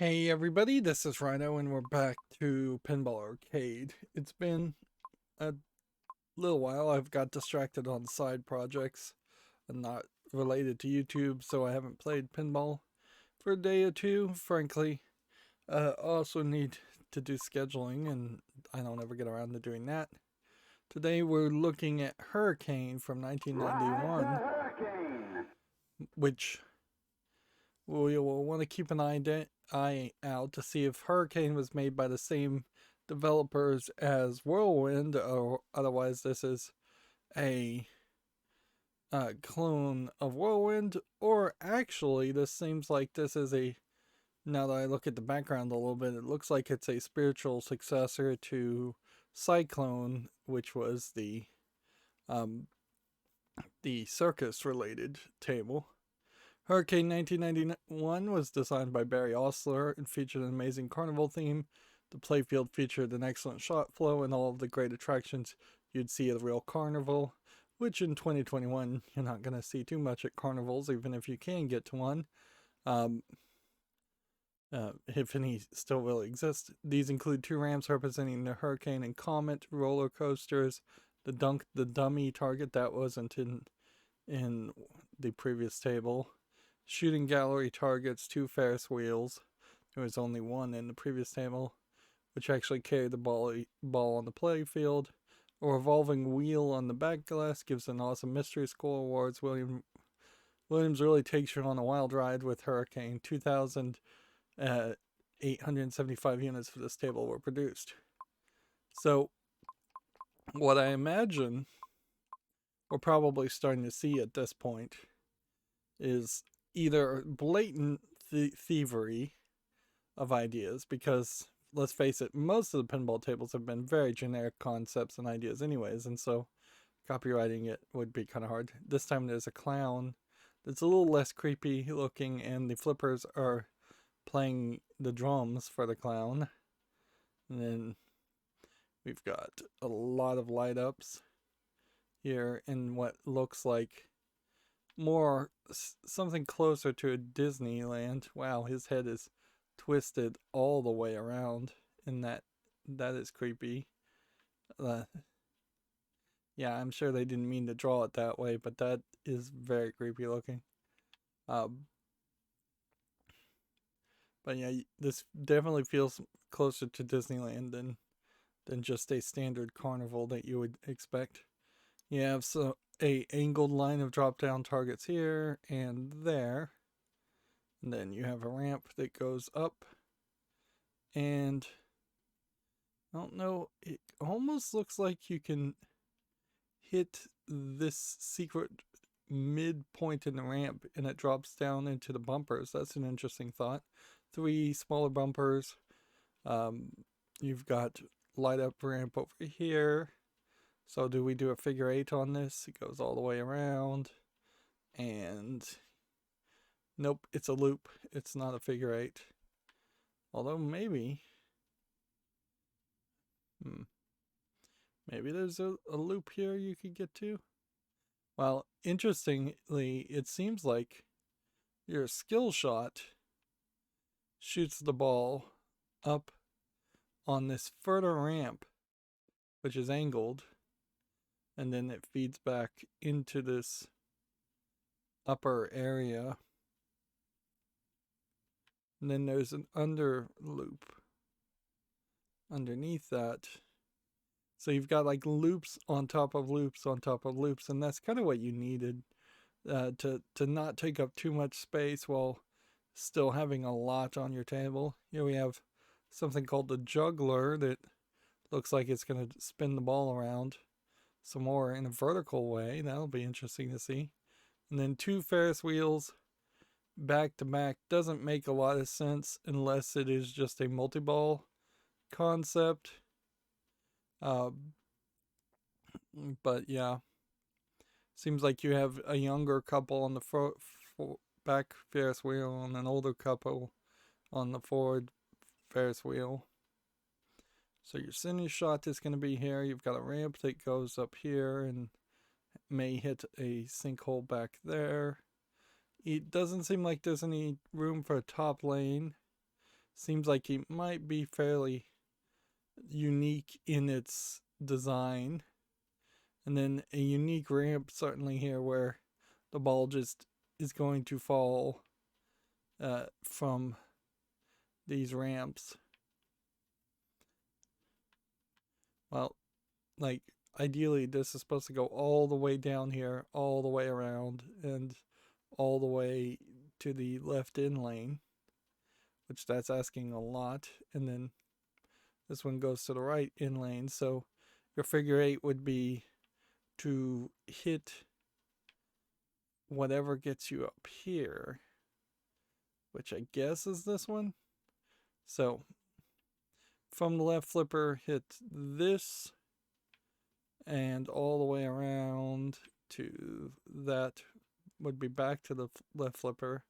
Hey everybody, this is Rydo and we're back to Pinball Arcade. It's been a little while. I've got distracted on side projects and not related to YouTube, so I haven't played pinball for a day or two, frankly. I also need to do scheduling and I don't ever get around to doing that. Today we're looking at Hurricane from 1991, which we will want to keep an eye out to see if Hurricane was made by the same developers as Whirlwind, or otherwise this is a clone of Whirlwind, or actually this seems like this is a, now that I look at the background a little bit, it looks like it's a spiritual successor to Cyclone, which was the circus related table. Hurricane 1991 was designed by Barry Osler and featured an amazing carnival theme. The playfield featured an excellent shot flow and all of the great attractions you'd see at a real carnival, which in 2021 you're not going to see too much at carnivals, even if you can get to one, if any still really exist. These include 2 ramps representing the Hurricane and Comet roller coasters, the dummy target that wasn't in the previous table, shooting gallery targets, 2 Ferris wheels. There was only one in the previous table, which actually carried the ball on the play field. A revolving wheel on the back glass gives an awesome mystery score awards. Williams really takes you on a wild ride with Hurricane. 2,875 units for this table were produced. So, what I imagine we're probably starting to see at this point is either blatant thievery of ideas, because let's face it, most of the pinball tables have been very generic concepts and ideas anyways, and so copywriting it would be kind of hard. This time there's a clown that's a little less creepy looking, and the flippers are playing the drums for the clown. And then we've got a lot of light ups here in what looks like more something closer to a Disneyland. Wow, his head is twisted all the way around, and that is creepy. Yeah, I'm sure they didn't mean to draw it that way, but that is very creepy looking. But yeah, this definitely feels closer to Disneyland than just a standard carnival that you would expect. You have a angled line of drop down targets here and there. And then you have a ramp that goes up. And I don't know, it almost looks like you can hit this secret midpoint in the ramp and it drops down into the bumpers. That's an interesting thought. 3 smaller bumpers. You've got light up ramp over here. So do we do a figure 8 on this? It goes all the way around. And nope, it's a loop. It's not a figure 8. Although maybe. Maybe there's a loop here you could get to. Well, interestingly, it seems like your skill shot shoots the ball up on this further ramp, which is angled, and then it feeds back into this upper area. And then there's an under loop underneath that. So you've got like loops on top of loops on top of loops, and that's kind of what you needed to not take up too much space while still having a lot on your table. Here we have something called the Juggler that looks like it's going to spin the ball around some more in a vertical way. That'll be interesting to see. And then 2 Ferris wheels back to back doesn't make a lot of sense unless it is just a multi-ball concept. But yeah, seems like you have a younger couple on the back Ferris wheel and an older couple on the forward Ferris wheel. So your center shot is going to be here. You've got a ramp that goes up here and may hit a sinkhole back there. It doesn't seem like there's any room for a top lane. seems like it might be fairly unique in its design. And then a unique ramp certainly here where the ball just is going to fall from these ramps. Well, like ideally this is supposed to go all the way down here, all the way around, and all the way to the left in lane, which that's asking a lot. And then this one goes to the right in lane, so your figure eight would be to hit whatever gets you up here, which I guess is this one. So from the left flipper, hit this and all the way around to that would be back to the left flipper.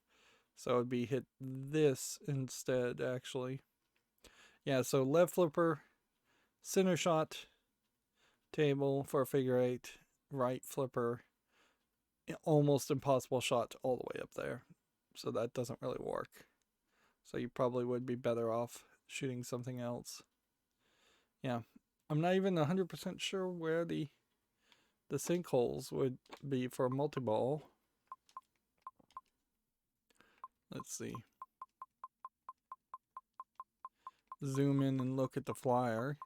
So it would be hit this instead, actually. Yeah, so left flipper, center shot table for a figure eight, right flipper, almost impossible shot all the way up there. So that doesn't really work. So you probably would be better off shooting something else. Yeah, I'm not even 100% sure where the sinkholes would be for a multi-ball. Let's see. Zoom in and look at the flyer.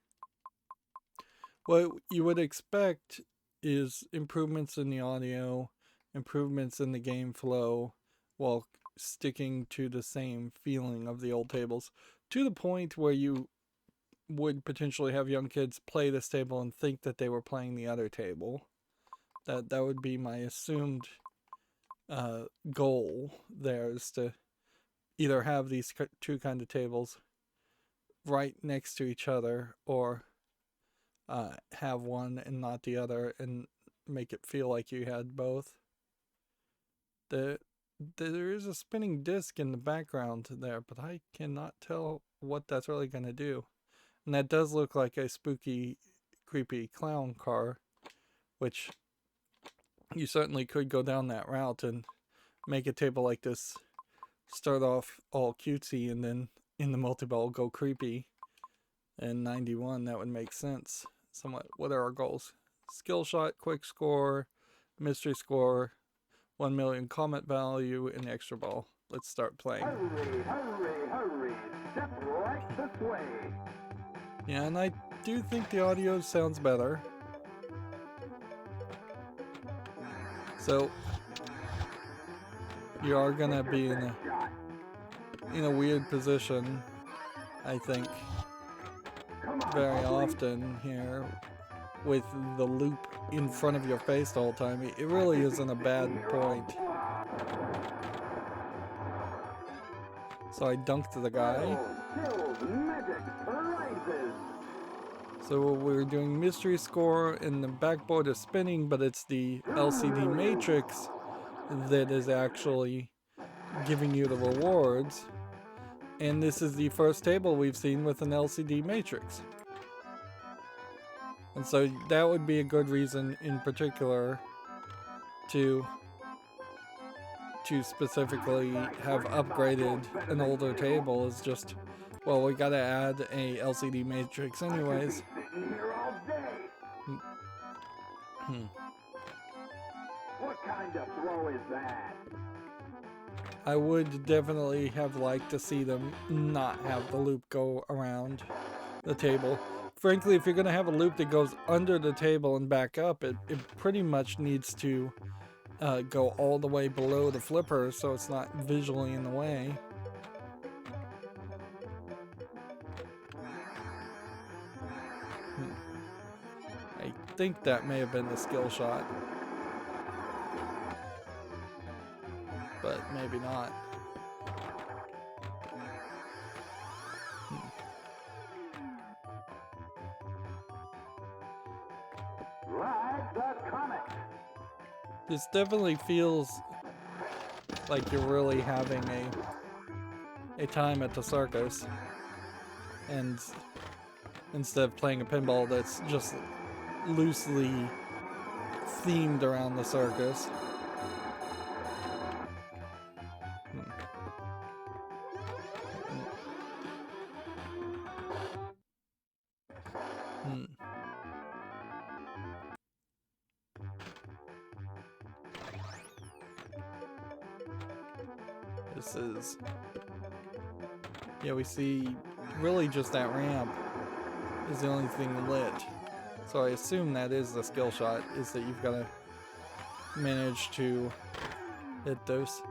What you would expect is improvements in the audio, improvements in the game flow, while sticking to the same feeling of the old tables, to the point where you would potentially have young kids play this table and think that they were playing the other table. That would be my assumed goal there, is to either have these two kind of tables right next to each other, or have one and not the other, and make it feel like you had both. There is a spinning disc in the background there, but I cannot tell what that's really going to do. And that does look like a spooky, creepy clown car, which you certainly could go down that route and make a table like this start off all cutesy and then in the multi-ball go creepy. And 91, that would make sense somewhat. What are our goals? Skill shot, quick score, mystery score, 1 million Comet value, and extra ball. Let's start playing. Hurry, hurry, hurry. Step right this way. Yeah, and I do think the audio sounds better. So you are gonna be in a weird position, I think, very often here, with the loop in front of your face the whole time. It really isn't a bad point. So I dunked the guy. So we're doing mystery score, and the backboard is spinning, but it's the LCD matrix that is actually giving you the rewards. And this is the first table we've seen with an LCD matrix. And so that would be a good reason in particular to specifically have upgraded an older table, is just, well, we gotta add a LCD matrix anyways. What kind of throw is that? I would definitely have liked to see them not have the loop go around the table. Frankly, if you're going to have a loop that goes under the table and back up, it pretty much needs to go all the way below the flipper so it's not visually in the way. I think that may have been the skill shot, but maybe not. Ride the Comet. This definitely feels like you're really having a time at the circus, and instead of playing a pinball that's just loosely themed around the circus. this is... Yeah, we see really just that ramp is the only thing lit. So I assume that is the skill shot, is that you've got to manage to hit those.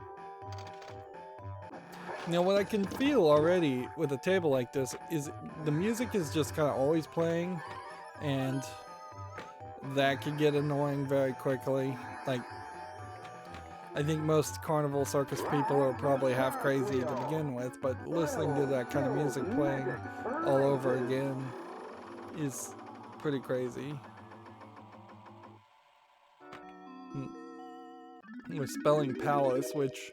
Now what I can feel already with a table like this is the music is just kind of always playing, and that could get annoying very quickly. Like, I think most carnival circus people are probably half crazy to begin with, but listening to that kind of music playing all over again is pretty crazy. We're spelling palace, which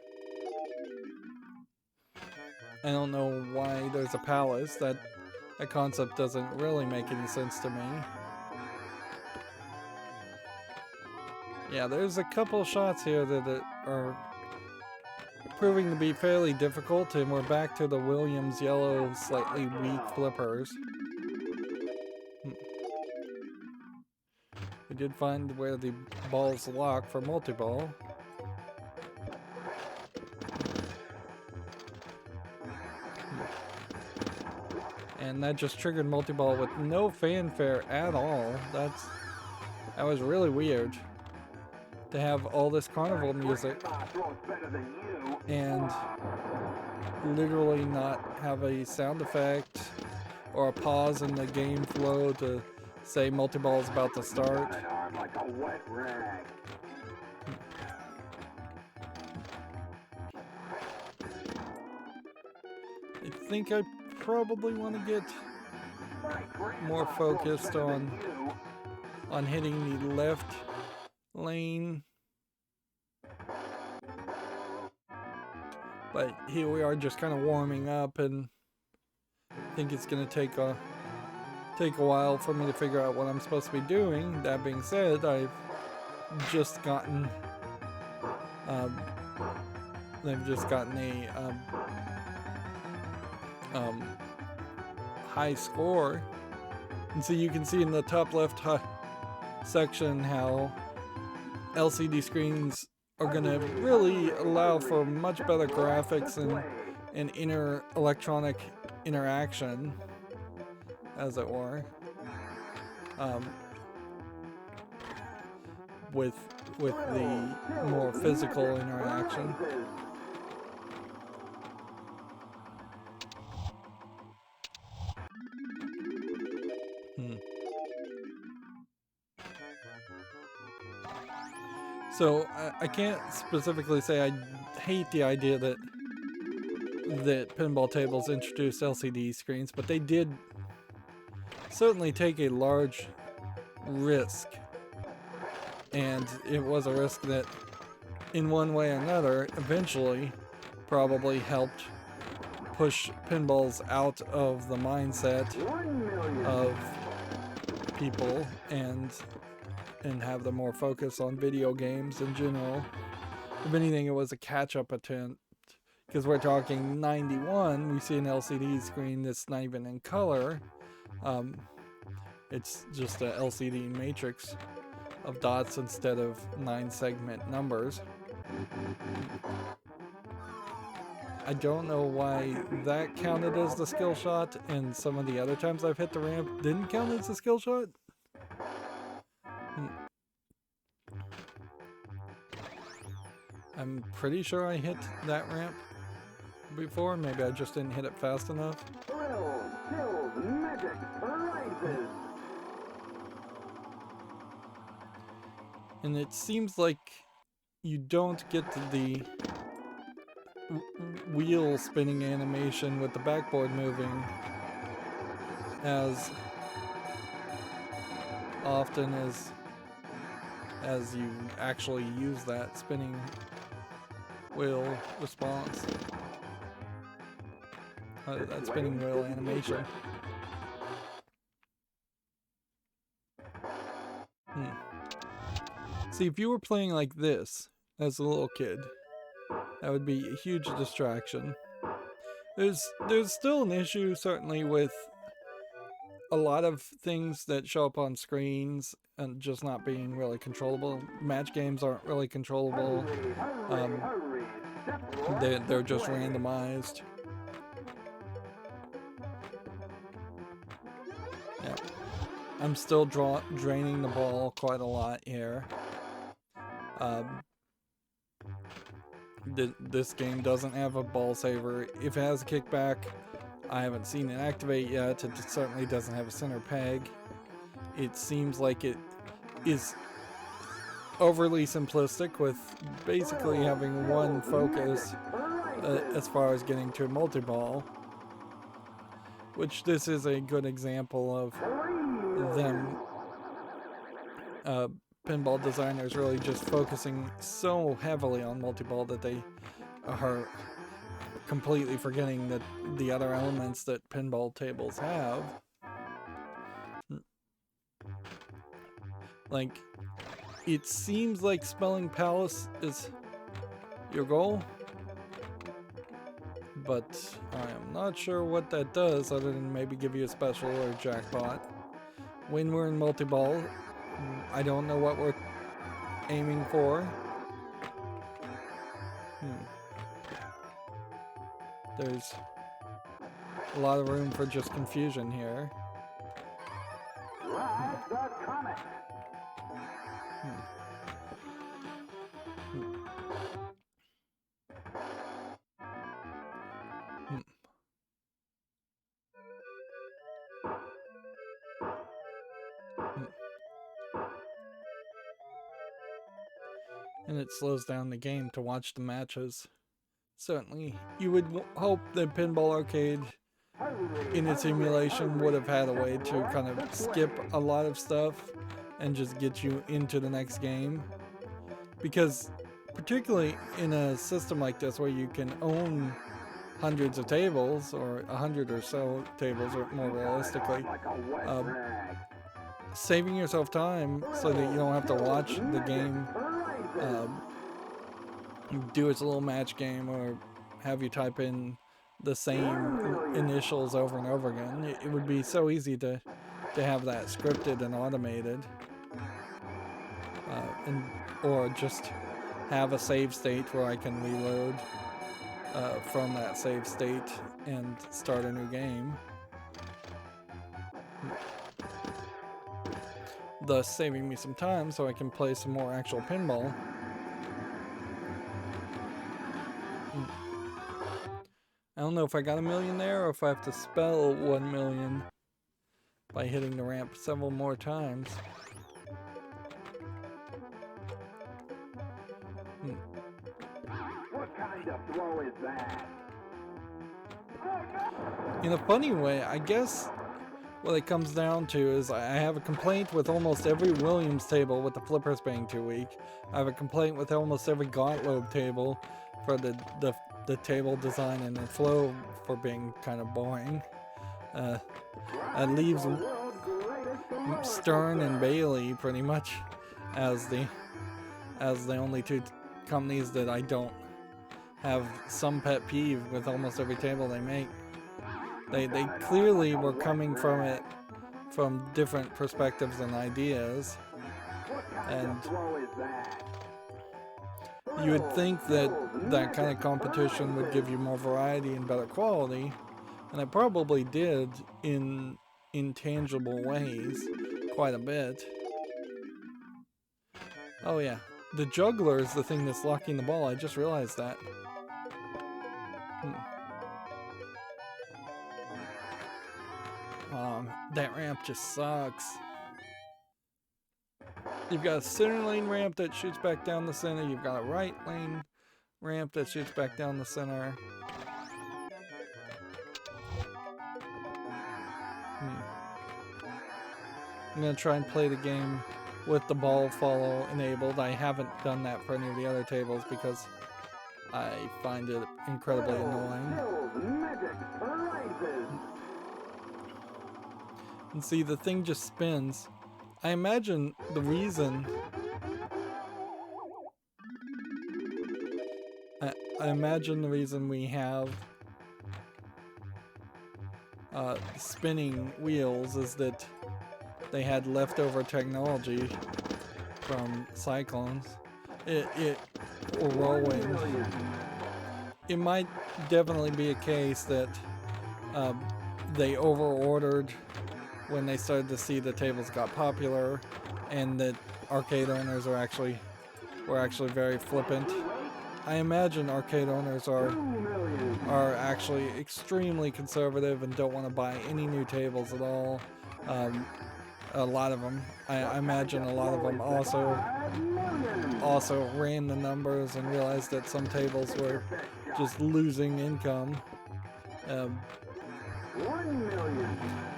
I don't know why there's a palace. That concept doesn't really make any sense to me. Yeah, there's a couple shots here that are proving to be fairly difficult, and we're back to the Williams yellow, slightly weak flippers. We did find where the balls lock for multi-ball. And that just triggered multi-ball with no fanfare at all. That was really weird to have all this carnival music and literally not have a sound effect or a pause in the game flow to say multi-ball is about to start. I think I probably want to get more focused on hitting the left lane, but here we are just kind of warming up, and I think it's going to take a while for me to figure out what I'm supposed to be doing. That being said, I've just gotten a high score, and so you can see in the top left section how LCD screens are going to really allow for much better graphics and inner electronic interaction, as it were, with the more physical interaction. So I can't specifically say I hate the idea that pinball tables introduced LCD screens, but they did certainly take a large risk, and it was a risk that in one way or another eventually probably helped push pinballs out of the mindset of people and have them more focus on video games in general. If anything, it was a catch-up attempt, because we're talking 91, we see an LCD screen that's not even in color. It's just a LCD matrix of dots instead of 9-segment numbers. I don't know why that counted as the skill shot, and some of the other times I've hit the ramp didn't count as a skill shot. I'm pretty sure I hit that ramp before. Maybe I just didn't hit it fast enough. And it seems like you don't get the wheel spinning animation with the backboard moving as often as you actually use that spinning wheel response. That spinning wheel animation. See, if you were playing like this as a little kid, that would be a huge distraction. There's still an issue, certainly, with a lot of things that show up on screens and just not being really controllable. Match games aren't really controllable. They're just randomized. Yeah. I'm still draining the ball quite a lot here. This game doesn't have a ball saver. If it has a kickback, I haven't seen it activate yet. It certainly doesn't have a center peg. It seems like it is overly simplistic, with basically having one focus as far as getting to a multi-ball, which this is a good example of them pinball designers really just focusing so heavily on multi-ball that they are completely forgetting that the other elements that pinball tables have. Like, it seems like spelling palace is your goal, but I am not sure what that does other than maybe give you a special or a jackpot. When we're in multi-ball, I don't know what we're aiming for. There's a lot of room for just confusion here. Ride the Comet. And it slows down the game to watch the matches. Certainly, you would hope that Pinball Arcade in its emulation would have had a way to kind of skip a lot of stuff and just get you into the next game. Because particularly in a system like this where you can own hundreds of tables, or 100 or so tables, or more realistically, saving yourself time so that you don't have to watch the game do its little match game, or have you type in the same initials over and over again. It would be so easy to have that scripted and automated, or just have a save state where I can reload from that save state and start a new game, thus saving me some time so I can play some more actual pinball. I don't know if I got 1 million there, or if I have to spell 1 million by hitting the ramp several more times. What kind of throw is that? In a funny way, I guess what it comes down to is I have a complaint with almost every Williams table with the flippers being too weak. I have a complaint with almost every Gottlieb table for the table design and the flow for being kind of boring. It leaves Stern and Bailey pretty much as the only two companies that I don't have some pet peeve with almost every table they make. They clearly were coming from it from different perspectives and ideas, and you would think that kind of competition would give you more variety and better quality, and it probably did in intangible ways quite a bit. Oh yeah, the Juggler is the thing that's locking the ball. I just realized that. That ramp just sucks. You've got a center lane ramp that shoots back down the center. You've got a right lane ramp that shoots back down the center. I'm going to try and play the game with the ball follow enabled. I haven't done that for any of the other tables because I find it incredibly annoying. And see, the thing just spins. I imagine the reason we have spinning wheels is that they had leftover technology from Cyclones. Or rolling. it might definitely be a case that they over-ordered when they started to see the tables got popular, and that arcade owners were actually very flippant. I imagine arcade owners are actually extremely conservative and don't want to buy any new tables at all. A lot of them, I imagine a lot of them also ran the numbers and realized that some tables were just losing income.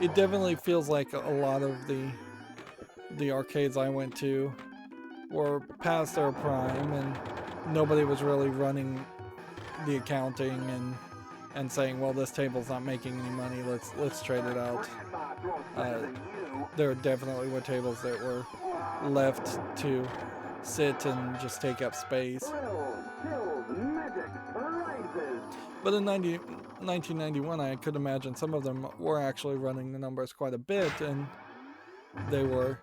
It definitely feels like a lot of the arcades I went to were past their prime, and nobody was really running the accounting and saying, well, this table's not making any money, let's trade it out. There definitely were tables that were left to sit and just take up space. But in 1991, I could imagine some of them were actually running the numbers quite a bit, and they were,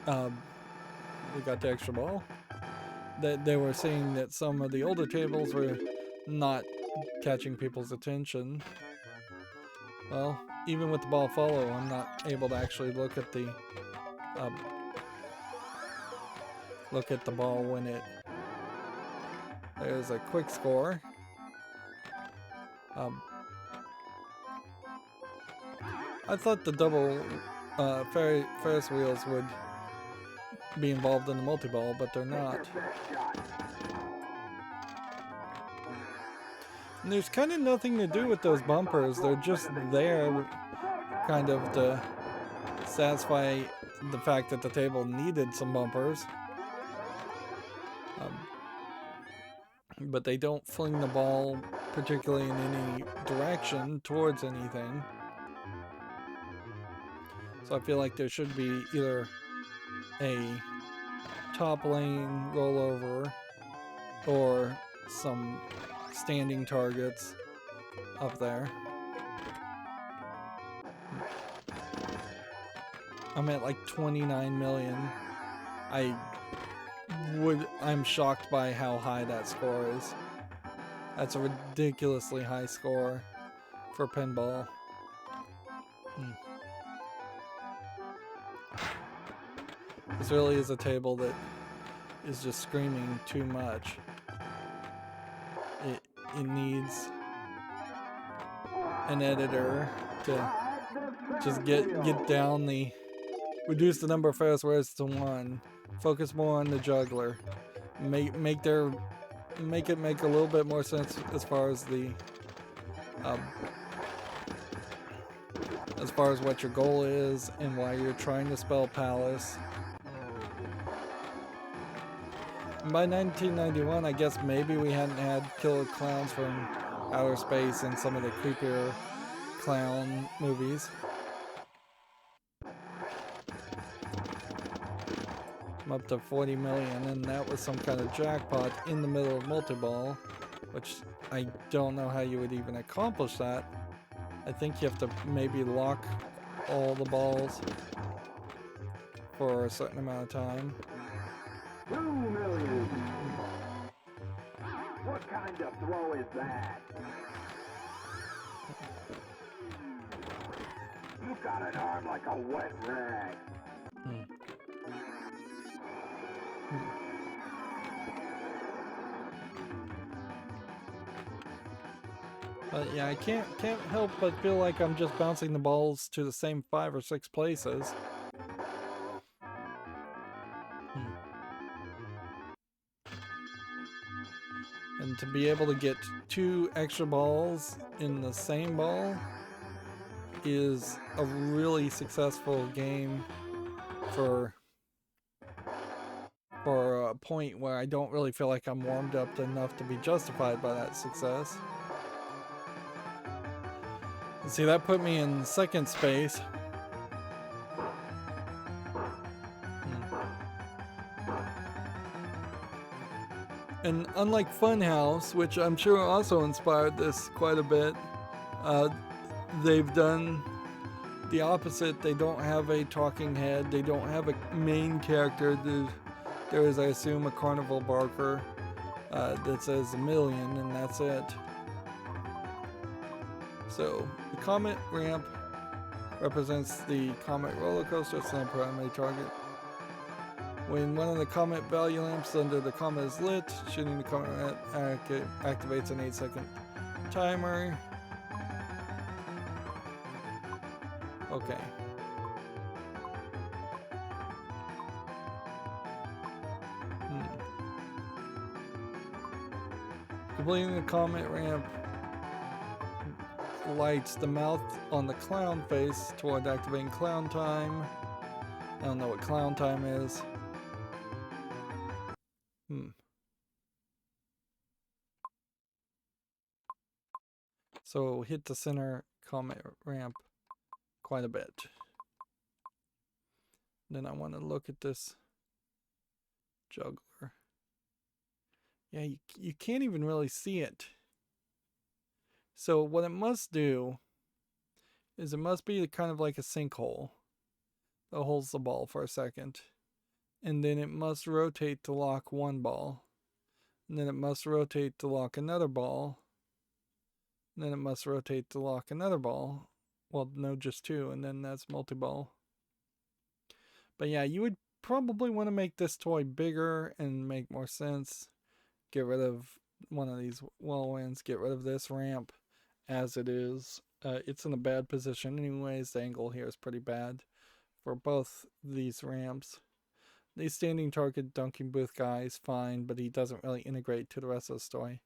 we got the extra ball, that they were seeing that some of the older tables were not catching people's attention. Well, even with the ball follow, I'm not able to actually look at the ball when it. There's a quick score. I thought the double Ferris wheels would be involved in the multi-ball, but they're not. And there's kind of nothing to do with those bumpers. They're just there kind of to satisfy the fact that the table needed some bumpers. But they don't fling the ball particularly in any direction towards anything. So I feel like there should be either a top lane rollover or some standing targets up there. I'm at like 29 million. I'm shocked by how high that score is. That's a ridiculously high score for pinball. This really is a table that is just screaming too much. It needs an editor to just get down the, reduce the number of Ferris wheels to 1, focus more on the juggler, make it make a little bit more sense as far as the as far as what your goal is and why you're trying to spell palace. And by 1991, I guess maybe we hadn't had killer clowns from outer space and some of the creepier clown movies. I'm up to 40 million, and that was some kind of jackpot in the middle of multi-ball, which I don't know how you would even accomplish that. I think you have to maybe lock all the balls for a certain amount of time. 2 million. What kind of throw is that? You've got an arm like a wet rag. But yeah, I can't help but feel like I'm just bouncing the balls to the same 5 or 6 places. And to be able to get 2 extra balls in the same ball is a really successful game for a point where I don't really feel like I'm warmed up enough to be justified by that success. See, that put me in 2nd space. And unlike Funhouse, which I'm sure also inspired this quite a bit, they've done the opposite. They don't have a talking head. They don't have a main character. There is, I assume, a carnival barker. that says 1,000,000, and that's it. So the Comet Ramp represents the Comet roller coaster. It's not a primary target. When one of the Comet value lamps under the Comet is lit, shooting the Comet Ramp activates an 8-second timer. Okay. Completing the Comet Ramp lights the mouth on the clown face toward activating clown time. I don't know what clown time is. So hit the center Comet Ramp quite a bit. Then I want to look at this Juggler. Yeah, you can't even really see it. So what it must do is it must be kind of like a sinkhole that holds the ball for a second. And then it must rotate to lock one ball. And then it must rotate to lock another ball. And then it must rotate to lock another ball. Well, no, just two, and then that's multi-ball. But yeah, you would probably want to make this toy bigger and make more sense. Get rid of one of these whirlwinds. Get rid of this ramp as it is. It's in a bad position anyways. The angle here is pretty bad for both these ramps. The standing target dunking booth guy is fine, but he doesn't really integrate to the rest of the story.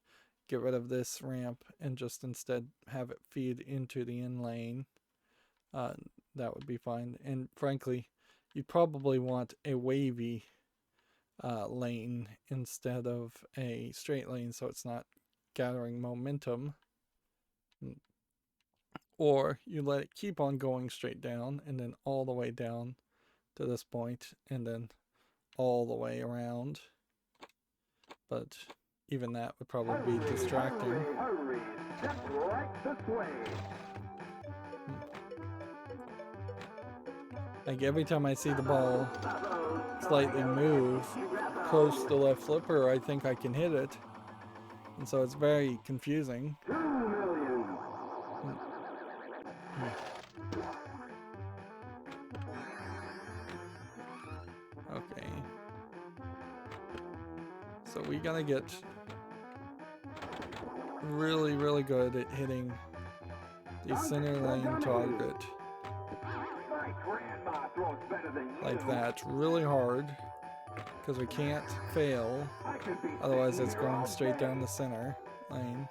Get rid of this ramp and just instead have it feed into the in lane. That would be fine. And frankly, you probably want a wavy lane instead of a straight lane, so it's not gathering momentum. Or you let it keep on going straight down and then all the way down to this point and then all the way around. But even that would probably be distracting. Hurry, step right this way. Like every time I see the ball slightly move close to the left flipper, I think I can hit it. And so it's very confusing. 2 million. Okay. So we gotta get really, really good at hitting the center lane target. My grandma throws better than you. Like that, really hard. Because we can't fail. I could be Otherwise it's going straight down the center lane.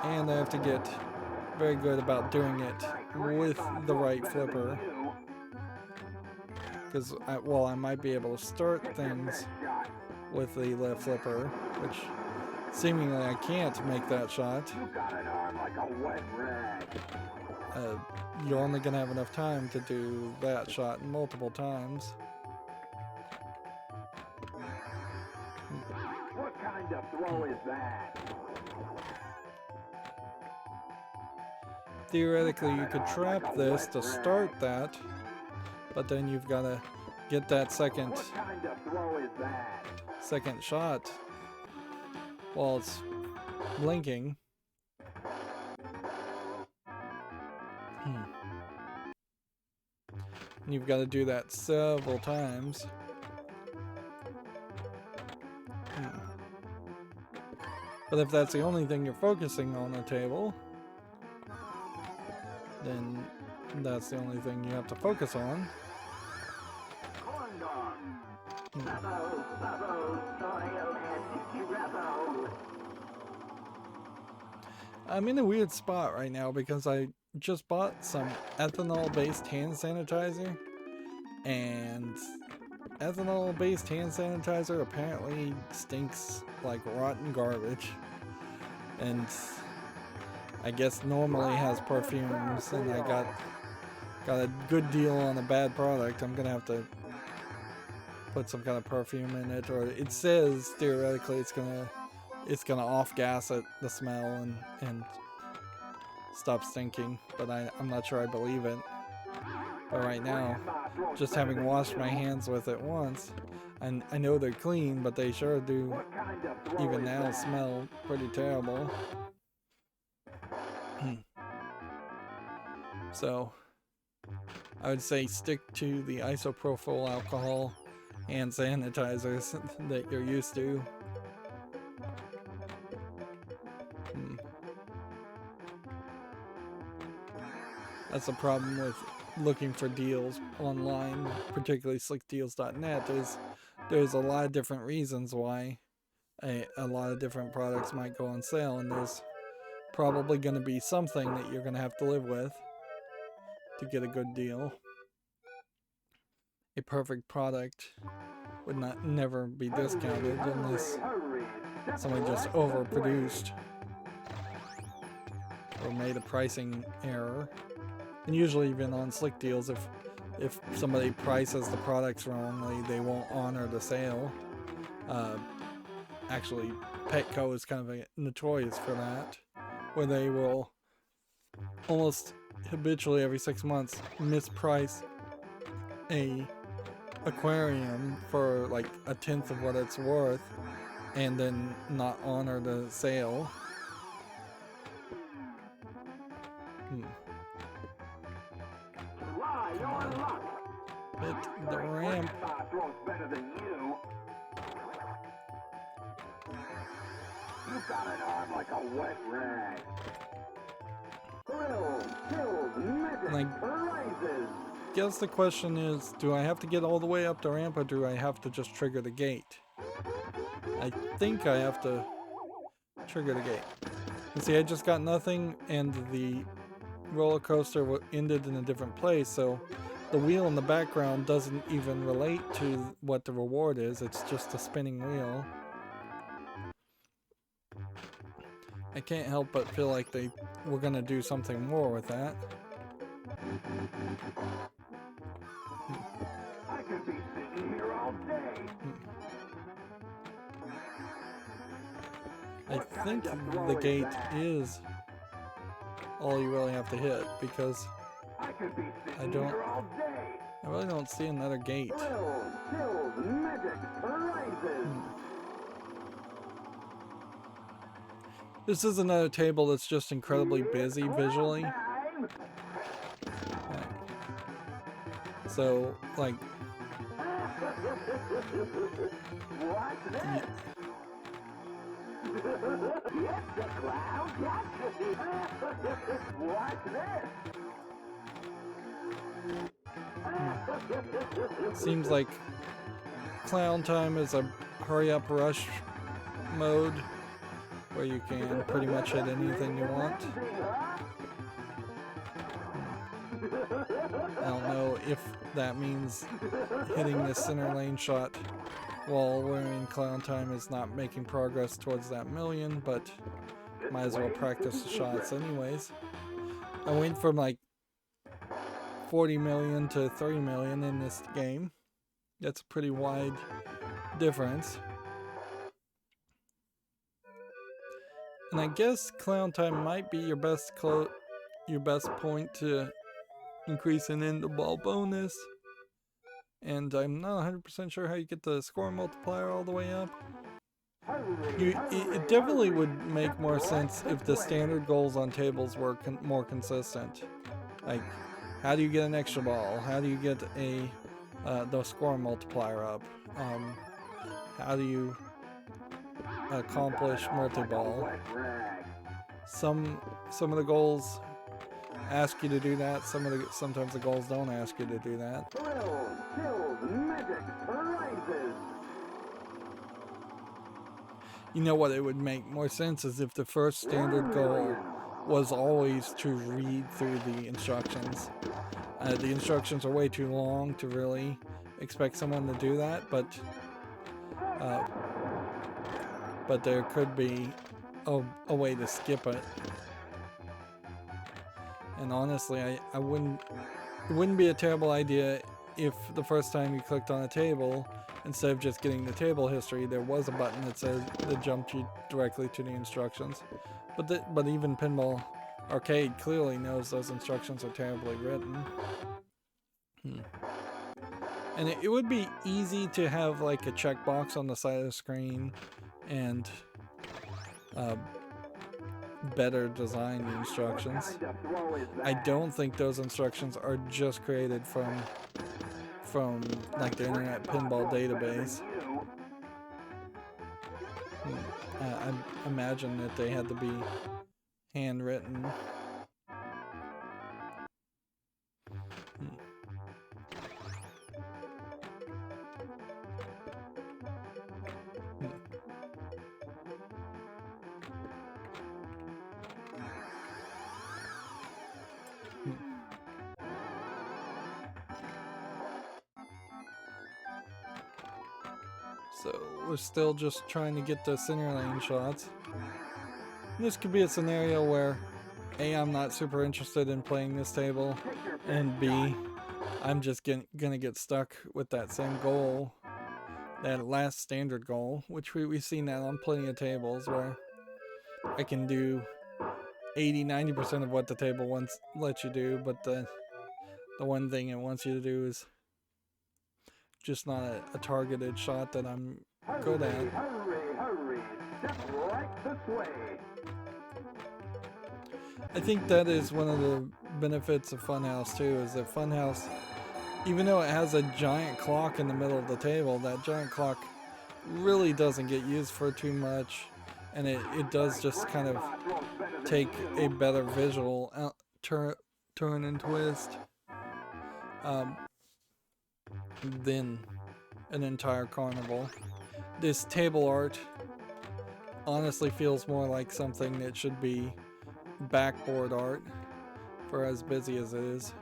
And I have to get very good about doing it with the right flipper. Because, well, I might be able to start things with the left flipper, which seemingly I can't make that shot. You got an arm like a wet rag. You're only going to have enough time to do that shot multiple times. What kind of throw is that? Theoretically, you could trap this to start that, but then you've got to get that second What kind of throw is that? shot while it's blinking. And you've got to do that several times. But if that's the only thing you're focusing on the table, then that's the only thing you have to focus on. Corn dog. Bravo, bravo, soil and bravo. I'm in a weird spot right now because I just bought some ethanol-based hand sanitizer, and ethanol-based hand sanitizer apparently stinks like rotten garbage, and I guess normally has perfumes, and I got a good deal on a bad product. I'm gonna have to put some kind of perfume in it, or it says theoretically it's gonna off-gas it, the smell, and stop stinking, but I'm not sure I believe it. But right now, just having washed my hands with it once, And I know they're clean, but they sure do, What kind of throw even is now, that? smell pretty terrible. So I would say stick to the isopropyl alcohol hand sanitizers that you're used to. That's the problem with looking for deals online, particularly slickdeals.net, is there's a lot of different reasons why a lot of different products might go on sale, and there's probably going to be something that you're going to have to live with to get a good deal. A perfect product would never be discounted unless somebody just overproduced or made a pricing error. And usually even on slick deals, if somebody prices the products wrongly, they won't honor the sale. Actually, Petco is kind of notorious for that, where they will almost habitually every 6 months misprice a aquarium for like 1/10 of what it's worth and then not honor the sale. Try your luck. Hit the ramp. Throws better than you. You've got an arm like a wet rag. Thrills, chills, magic, rises. Guess the question is, do I have to get all the way up the ramp or do I have to just trigger the gate? I think I have to trigger the gate. You see, I just got nothing and the roller coaster ended in a different place, so the wheel in the background doesn't even relate to what the reward is. It's just a spinning wheel. I can't help but feel like they were gonna do something more with that. I could be sitting here all day. I think the gate is all you really have to hit, because I could be sitting here all day. I really don't see another gate. Thrills, chills, magic, rises. This is another table that's just incredibly busy visually. Time. So, like, What's this? Yes, the clown got you. What's this? seems like clown time is a hurry up rush mode where you can pretty much hit anything you want. I don't know if that means hitting the center lane shot while we're in clown time is not making progress towards that million, but might as well practice the shots anyways. I went from like 40 million to 30 million in this game. That's a pretty wide difference. And I guess clown time might be your best point to increase an end of ball bonus. And I'm not 100% sure how you get the score multiplier all the way up. It definitely would make more sense if the standard goals on tables were more consistent. Like, how do you get an extra ball? How do you get the score multiplier up? How do you accomplish multi-ball? Some of the goals ask you to do that. Sometimes the goals don't ask you to do that. Thrills, chills, magic, rises. You know what? It would make more sense is if the first standard goal was always to read through the instructions. The instructions are way too long to really expect someone to do that, but there could be a way to skip it. And honestly, it wouldn't be a terrible idea if the first time you clicked on a table, instead of just getting the table history, there was a button that jumped you directly to the instructions. But even Pinball Arcade clearly knows those instructions are terribly written. And it would be easy to have like a checkbox on the side of the screen and better designed instructions. I don't think those instructions are just created from like the Internet Pinball database. I imagine that they had to be handwritten. So we're still just trying to get the center lane shots. This could be a scenario where A, I'm not super interested in playing this table, and B, I'm just gonna get stuck with that same goal, that last standard goal, which we've seen that on plenty of tables where I can do 80-90% of what the table lets you do, but the one thing it wants you to do is just not a targeted shot that I'm good at. Hurry, step right this way. I think that is one of the benefits of Funhouse too, is that Funhouse, even though it has a giant clock in the middle of the table, that giant clock really doesn't get used for too much, and it does just kind of take a better visual turn and twist than an entire carnival. This table art honestly feels more like something that should be backboard art for as busy as it is.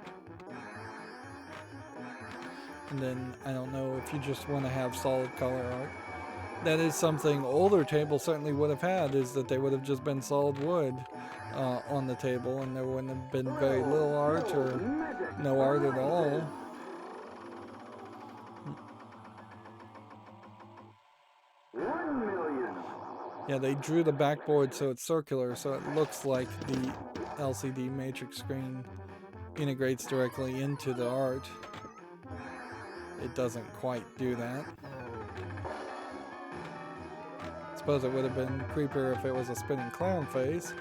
And then I don't know if you just want to have solid color art. That is something older tables certainly would have had, is that they would have just been solid wood on the table, and there wouldn't have been very little art or no art at all. Yeah, they drew the backboard so it's circular, so it looks like the LCD matrix screen integrates directly into the art. It doesn't quite do that. I suppose it would have been creepier if it was a spinning clown face.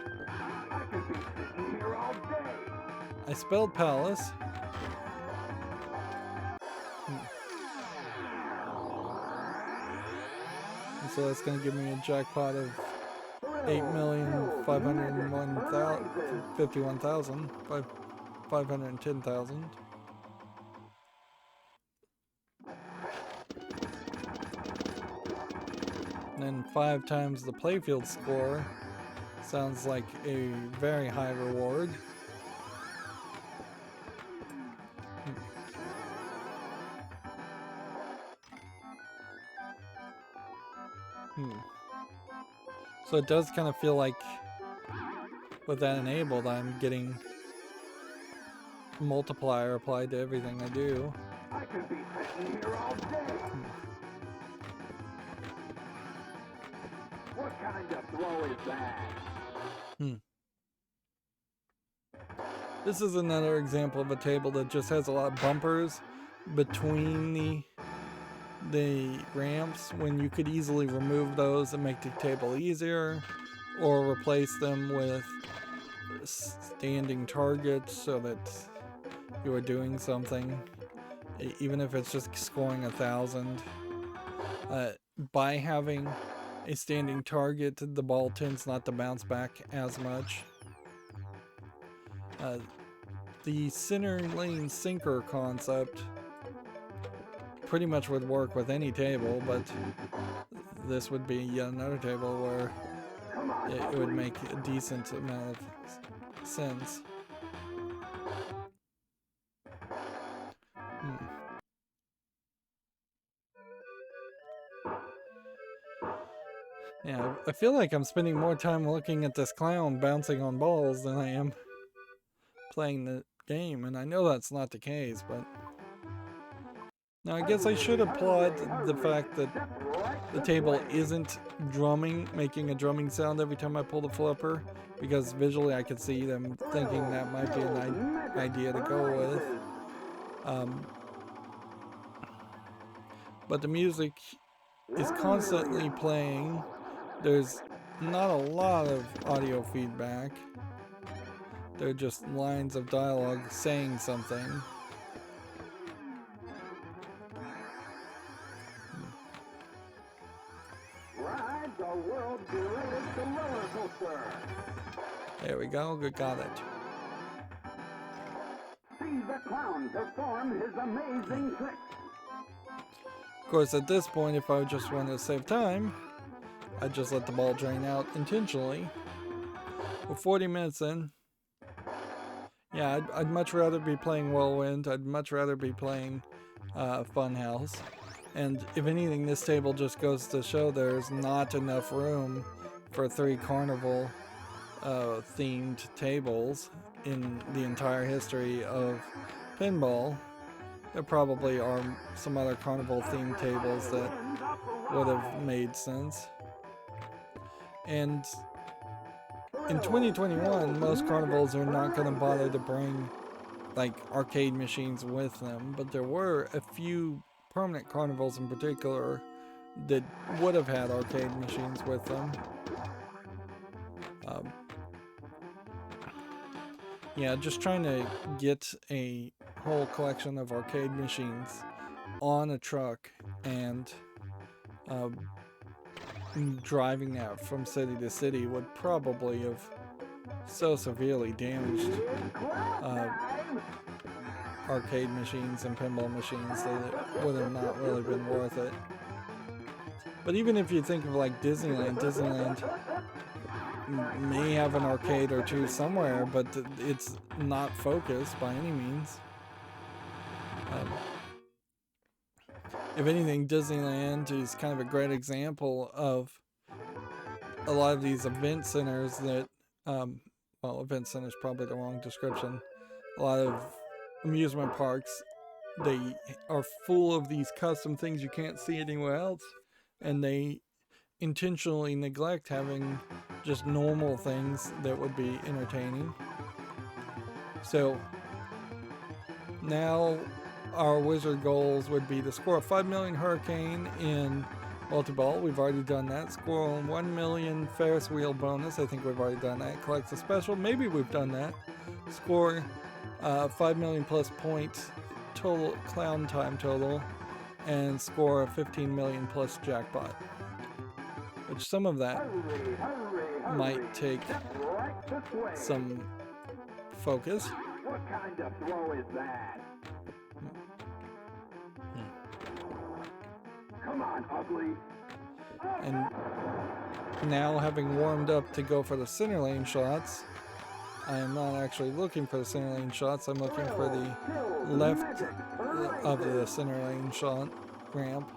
I spelled palace. So that's going to give me a jackpot of 8,510,000. And then 5 times the playfield score sounds like a very high reward. So it does kind of feel like with that enabled, I'm getting multiplier applied to everything I do. I could be sitting here all day. What kind of throw is that? This is another example of a table that just has a lot of bumpers between the ramps, when you could easily remove those and make the table easier, or replace them with standing targets so that you are doing something, even if it's just scoring 1,000. By having a standing target, the ball tends not to bounce back as much. The center lane sinker concept pretty much would work with any table, but this would be yet another table where it would make a decent amount of sense. Yeah, I feel like I'm spending more time looking at this clown bouncing on balls than I am playing the game, and I know that's not the case, but now I guess I should applaud the fact that the table isn't making a drumming sound every time I pull the flipper, because visually I could see them thinking that might be an idea to go with. but the music is constantly playing. There's not a lot of audio feedback. They're just lines of dialogue saying something. Ride the world's greatest roller coaster. There we go, we got it. See the clown perform his amazing tricks. Of course, at this point, if I just wanted to save time, I'd just let the ball drain out intentionally. We're 40 minutes in. Yeah, I'd much rather be playing Whirlwind. I'd much rather be playing Funhouse. And if anything, this table just goes to show there's not enough room for 3 Carnival themed tables in the entire history of pinball. There probably are some other Carnival themed tables that would have made sense. And in 2021, most carnivals are not going to bother to bring like arcade machines with them, but there were a few permanent carnivals in particular that would have had arcade machines with them. Yeah, just trying to get a whole collection of arcade machines on a truck and driving that from city to city would probably have so severely damaged arcade machines and pinball machines that it would have not really been worth it. But even if you think of like Disneyland may have an arcade or two somewhere, but it's not focused by any means. If anything, Disneyland is kind of a great example of a lot of these event centers that, well, event center is probably the wrong description. A lot of amusement parks, they are full of these custom things you can't see anywhere else, and they intentionally neglect having just normal things that would be entertaining. So now our wizard goals would be to score a 5 million Hurricane in multi-ball. We've already done that. Score 1 million Ferris wheel bonus. I think we've already done that. Collect a special. Maybe we've done that. Score 5 million plus points total clown time total, and score a 15 million plus jackpot. Which some of that might take some focus. What kind of throw is that? Come on, ugly. And now, having warmed up to go for the center lane shots, I am not actually looking for the center lane shots. I'm looking for the left of the center lane shot ramp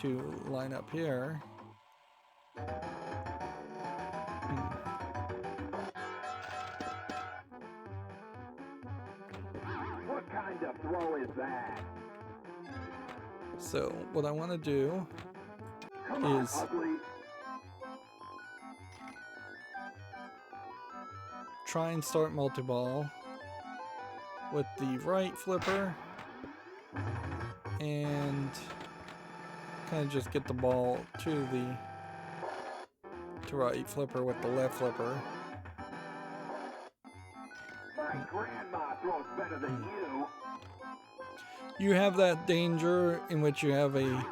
to line up here. What kind of throw is that? So what I want to do is try and start multi-ball with the right flipper and kind of just get the ball to the right flipper with the left flipper. My grandma throws better than you. You have that danger in which you have a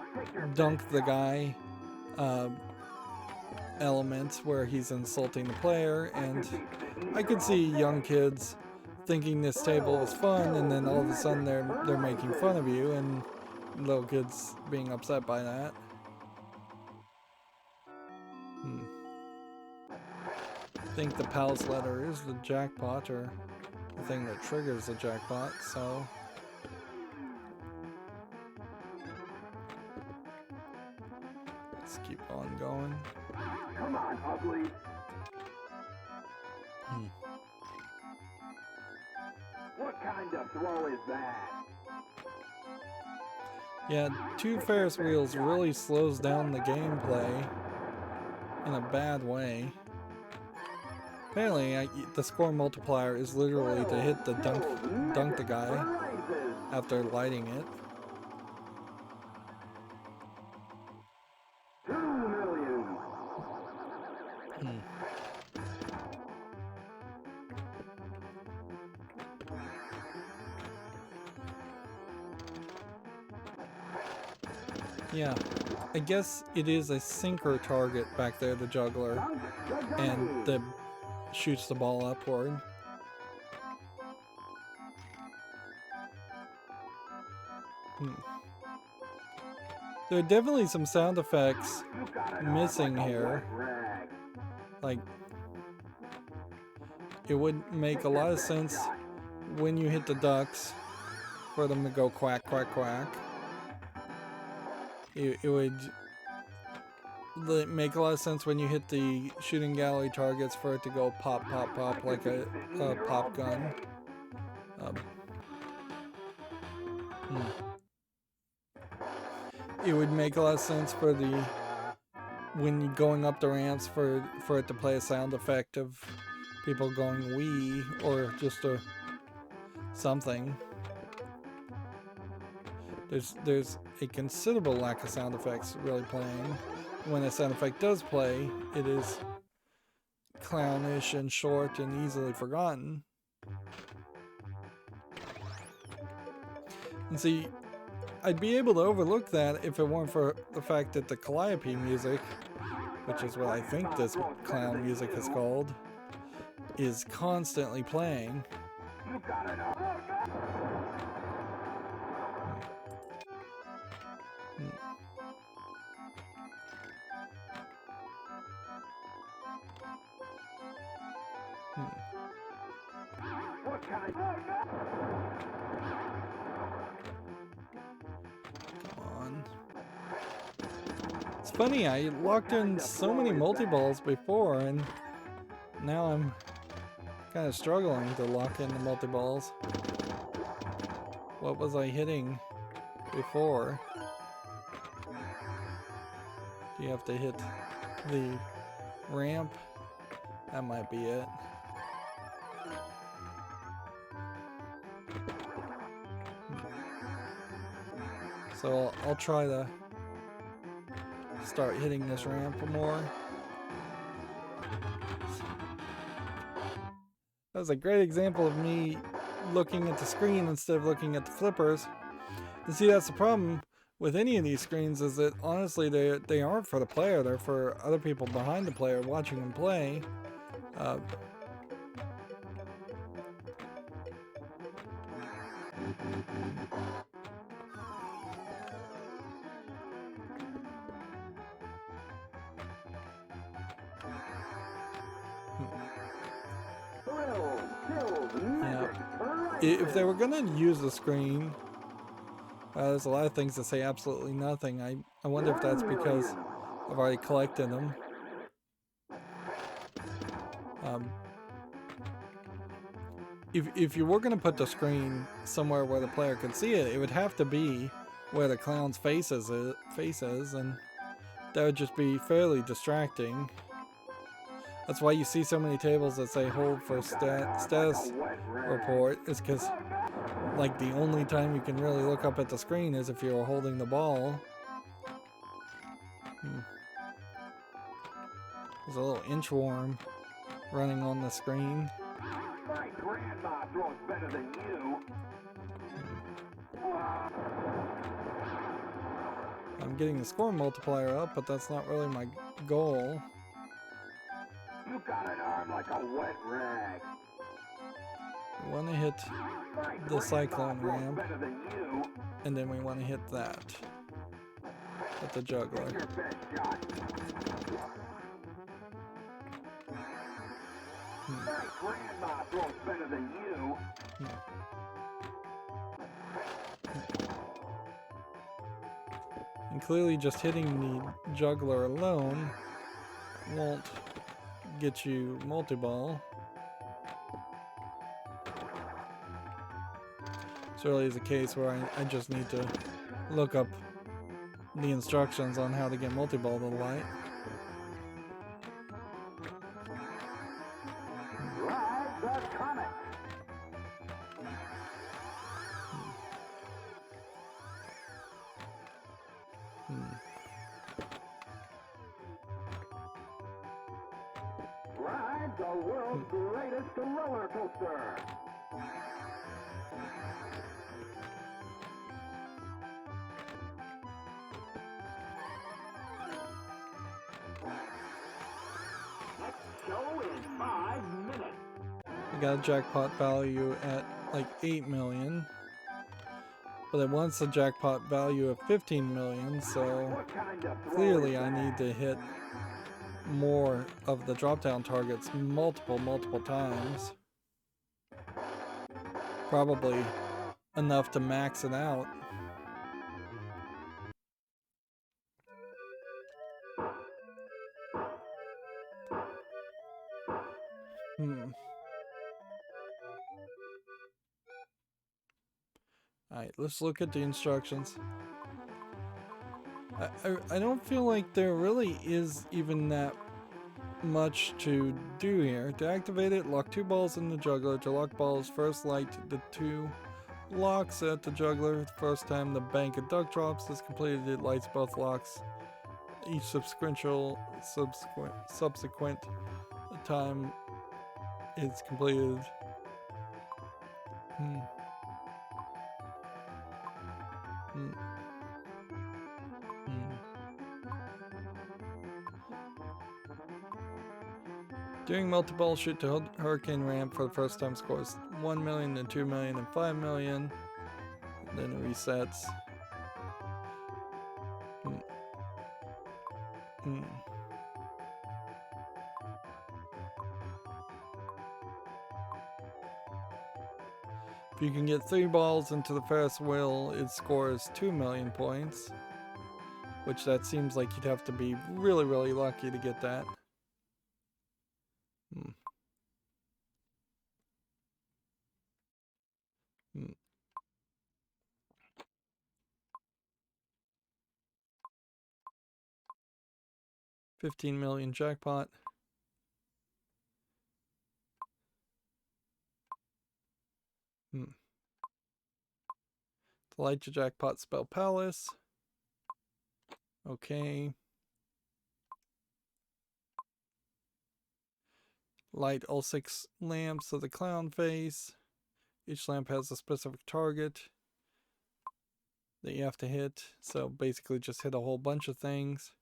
dunk the guy element where he's insulting the player, and I could see young kids thinking this table is fun, and then all of a sudden they're making fun of you, and little kids being upset by that. I think the palace letter is the jackpot, or the thing that triggers the jackpot, so let's keep on going. Come on, ugly. What kind of throw is that? Yeah, 2 Ferris wheels really slows down the gameplay in a bad way. Apparently, the score multiplier is literally to hit the dunk the guy after lighting it. Yeah, I guess it is a sinker target back there, the juggler, and that shoots the ball upward. There are definitely some sound effects missing here. Like, it would make a lot of sense when you hit the ducks for them to go quack, quack, quack. It would make a lot of sense when you hit the shooting gallery targets for it to go pop, pop, pop like a pop gun. It would make a lot of sense for the when you're going up the ramps for it to play a sound effect of people going wee or just a something. There's a considerable lack of sound effects really playing. When a sound effect does play, it is clownish and short and easily forgotten. And see, I'd be able to overlook that if it weren't for the fact that the Calliope music, which is what I think this clown music is called, is constantly playing. It's funny, I locked in so many multi-balls before, and now I'm kind of struggling to lock in the multi-balls. What was I hitting before? Do you have to hit the ramp? That might be it. So I'll try to start hitting this ramp more. That was a great example of me looking at the screen instead of looking at the flippers. And see, that's the problem with any of these screens, is that honestly they aren't for the player, they're for other people behind the player watching them play. If they were gonna use the screen, there's a lot of things that say absolutely nothing. I wonder if that's because I've already collected them. If you were gonna put the screen somewhere where the player could see it, it would have to be where the clown's face is, and that would just be fairly distracting. That's why you see so many tables that say hold for status report, is because like the only time you can really look up at the screen is if you're holding the ball. There's a little inchworm running on the screen. My grandma throws better than you. I'm getting the score multiplier up, but that's not really my goal. You got an arm like a wet rag. We want to hit the Cyclone ramp, and then we want to hit that at the Juggler. My grandma throws better than you. And clearly just hitting the Juggler alone won't get you multi-ball. This really is a case where I just need to look up the instructions on how to get multi-ball to the light. Ride the Comet. Ride the world's greatest roller coaster. I got a jackpot value at like 8 million. But it wants a jackpot value of 15 million, so clearly I need to hit more of the drop-down targets multiple times. Probably enough to max it out. Alright, let's look at the instructions. I don't feel like there really is even that much to do here. To activate it, lock 2 balls in the juggler. To lock balls, first light the 2 locks at the juggler. The first time the bank of duck drops is completed, it lights both locks. Each subsequent time it's completed. During multi-ball, shoot to Hurricane Ramp for the first time scores 1 million, then 2 million, and 5 million. And then it resets. If you can get 3 balls into the Ferris wheel, it scores 2 million points. Which that seems like you'd have to be really lucky to get that. 15 million jackpot. To light your jackpot, spell Palace. Okay. Light all 6 lamps of the clown face. Each lamp has a specific target that you have to hit. So basically just hit a whole bunch of things.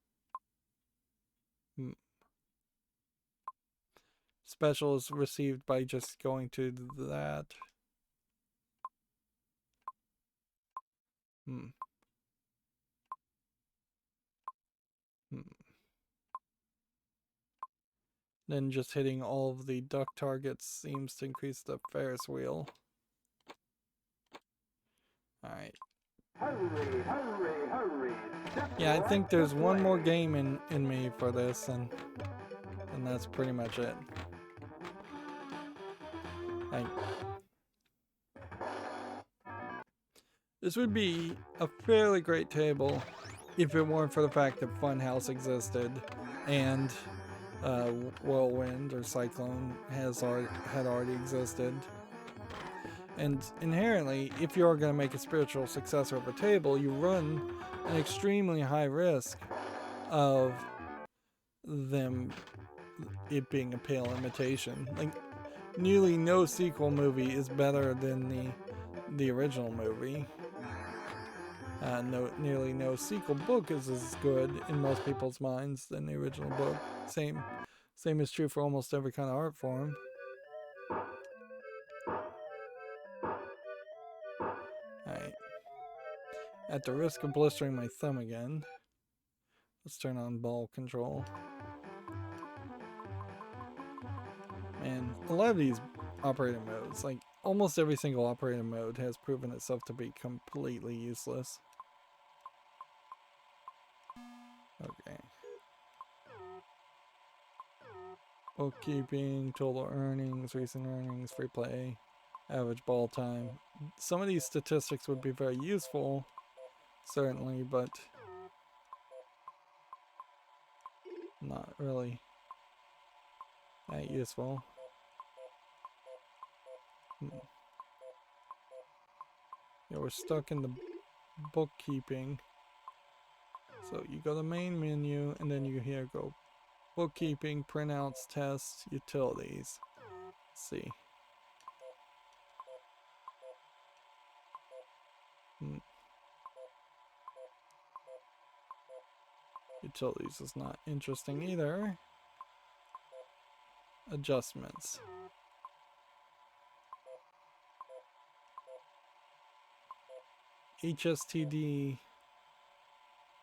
Special is received by just going to that. Then just hitting all of the duck targets seems to increase the Ferris wheel. Alright. Yeah, I think there's one more game in me for this, and that's pretty much it. This would be a fairly great table if it weren't for the fact that Funhouse existed and Whirlwind or Cyclone had already existed. And inherently, if you are going to make a spiritual successor of a table, you run an extremely high risk of it being a pale imitation. Like, nearly no sequel movie is better than the original movie. Nearly no sequel book is as good in most people's minds than the original book. Same is true for almost every kind of art form. Alright. At the risk of blistering my thumb again, let's turn on ball control. And a lot of these operating modes, like almost every single operating mode, has proven itself to be completely useless. Okay. Bookkeeping, total earnings, recent earnings, free play, average ball time. Some of these statistics would be very useful, certainly, but not really that useful. Yeah, we're stuck in the bookkeeping. So you go to the main menu, and then you here go bookkeeping, printouts, tests, utilities. Let's see. Utilities is not interesting either. Adjustments. HSTD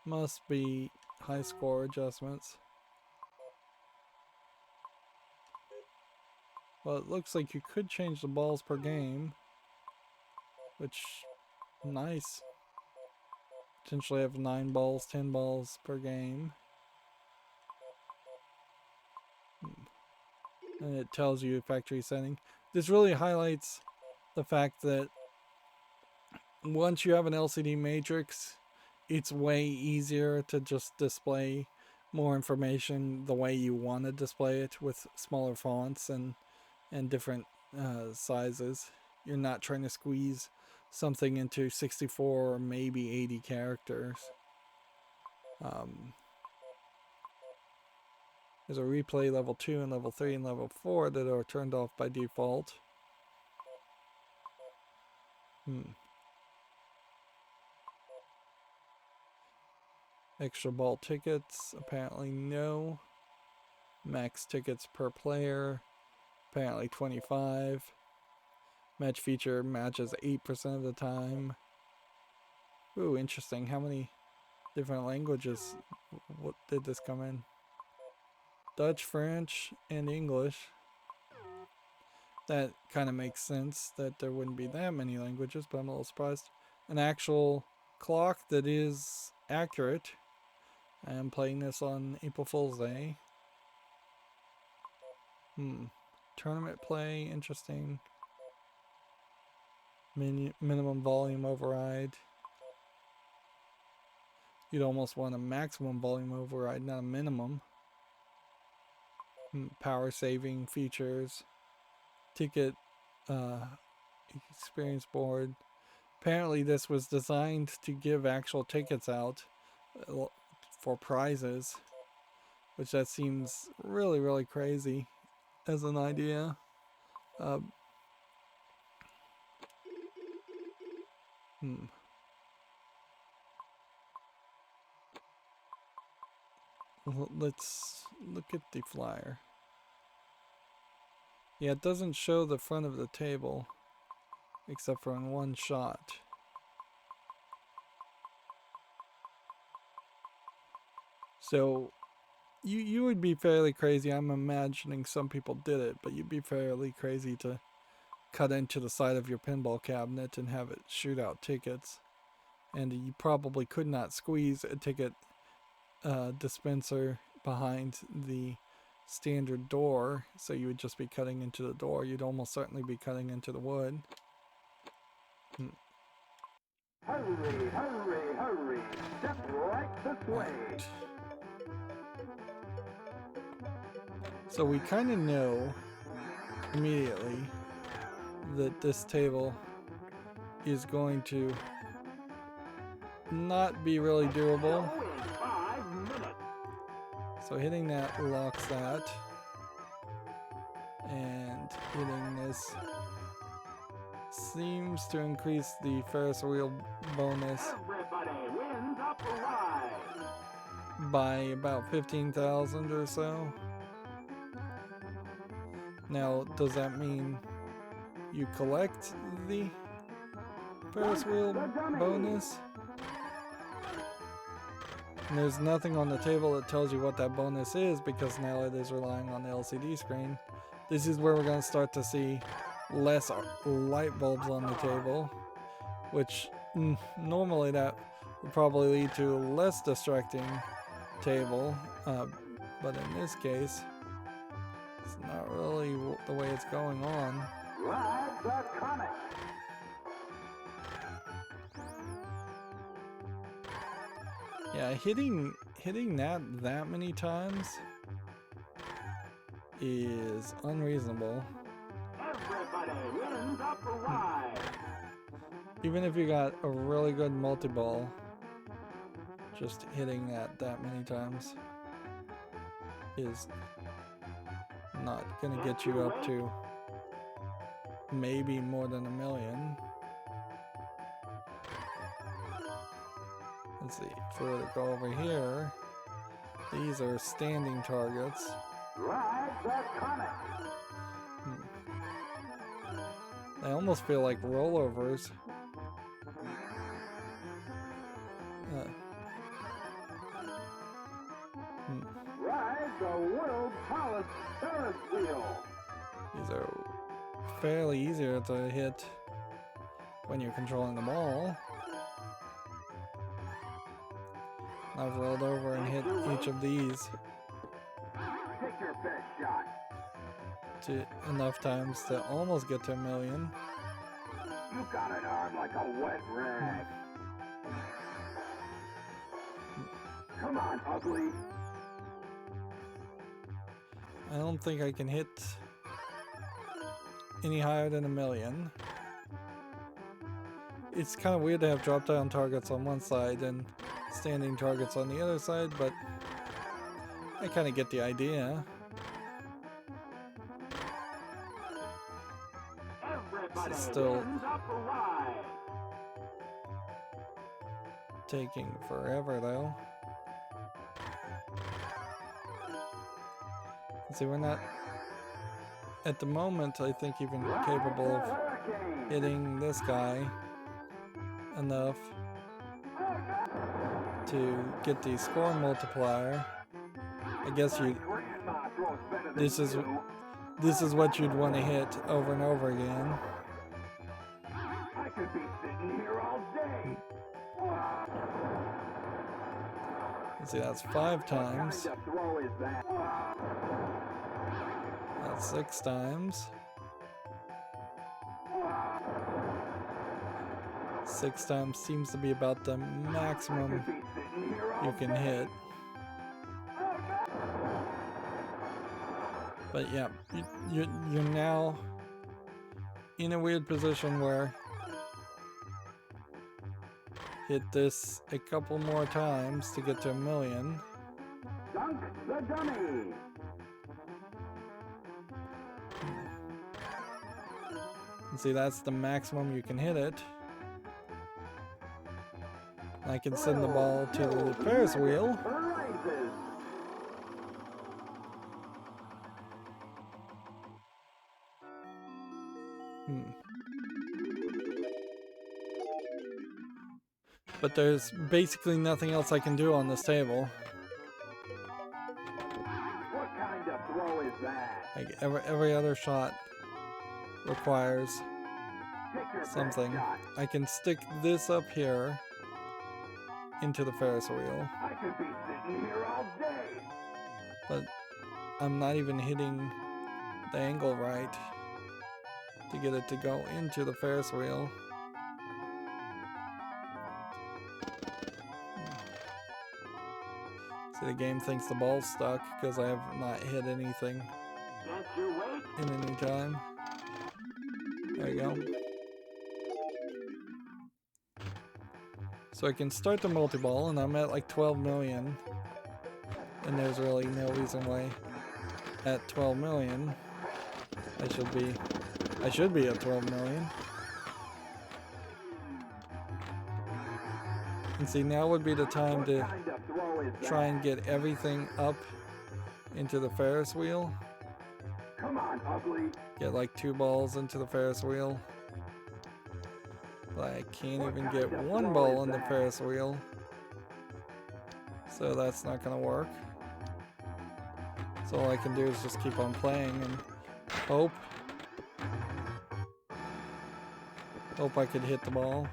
must be high score adjustments. Well, it looks like you could change the balls per game, which, nice. Potentially have 9 balls, 10 balls per game. And it tells you factory setting. This really highlights the fact that once you have an LCD matrix, it's way easier to just display more information the way you want to display it, with smaller fonts and different sizes. You're not trying to squeeze something into 64 or maybe 80 characters. There's a replay level 2 and level 3 and level 4 that are turned off by default. Extra ball tickets, apparently no. Max tickets per player, apparently 25. Match feature matches 8% of the time. Ooh, interesting. How many different languages what did this come in? Dutch, French, and English. That kind of makes sense that there wouldn't be that many languages, but I'm a little surprised. An actual clock that is accurate. I am playing this on April Fool's Day. Tournament play, interesting. Minimum volume override. You'd almost want a maximum volume override, not a minimum. Power saving features. Ticket experience board. Apparently this was designed to give actual tickets out for prizes, which that seems really, really crazy as an idea. Let's look at the flyer. Yeah, it doesn't show the front of the table, except for in one shot. So, you would be fairly crazy. I'm imagining some people did it, but you'd be fairly crazy to cut into the side of your pinball cabinet and have it shoot out tickets. And you probably could not squeeze a ticket dispenser behind the standard door, so you would just be cutting into the door. You'd almost certainly be cutting into the wood. Hurry, hurry, hurry. Step right this way. So we kind of know immediately that this table is going to not be really doable. So hitting that locks that, and hitting this seems to increase the Ferris wheel bonus by about 15,000 or so. Now, does that mean you collect the Ferris wheel bonus? And there's nothing on the table that tells you what that bonus is, because now it is relying on the LCD screen. This is where we're going to start to see less light bulbs on the table, which normally that would probably lead to a less distracting table, but in this case, it's not really the way it's going on. Ride the Comet. Yeah, hitting that many times is unreasonable. Everybody wins up the ride. Even if you got a really good multi-ball, just hitting that many times is not gonna get you up to maybe more than 1 million. Let's see, if we were to go over here, these are standing targets. Ride the Comet. They almost feel like rollovers. Ride the world's tallest Ferris wheel. These are fairly easier to hit when you're controlling the ball. I've rolled over and hit each of these Take your best shot. to enough times to almost get to 1,000,000. You got an arm like a wet rag. Come on, ugly. I don't think I can hit any higher than 1,000,000. It's kind of weird to have drop down targets on one side and standing targets on the other side, but I kind of get the idea. Everybody It's still hands up ride. taking forever though. See, we're not at the moment, I think, even capable of hitting this guy enough to get the score multiplier. I guess this is what you'd want to hit over and over again. I could be sitting here all day. See, that's 5 times. What kind of throw is that? That's 6 times. 6 times seems to be about the maximum you can hit. But yeah, you're now in a weird position where hit this a couple more times to get to 1,000,000. Dunk the dummy. And see, that's the maximum you can hit it. I can send the ball to the Ferris wheel. Rises. But there's basically nothing else I can do on this table. What kind of throw is that? Like every other shot requires Take your best something. shot. I can stick this up here into the Ferris wheel, I could be sitting here all day. but I'm not even hitting the angle right to get it to go into the Ferris wheel. See, the game thinks the ball's stuck because I have not hit anything Can't you wait? in any time. There you go. So I can start the multi-ball, and I'm at like 12,000,000, and there's really no reason why at 12,000,000 I should be at 12,000,000. And see, now would be the time to Kind of throw is that? try and get everything up into the Ferris wheel. Come on, ugly. Get like 2 balls into the Ferris wheel. But I can't even get 1 ball in the Ferris wheel. So that's not gonna work. So all I can do is just keep on playing and hope I could hit the ball.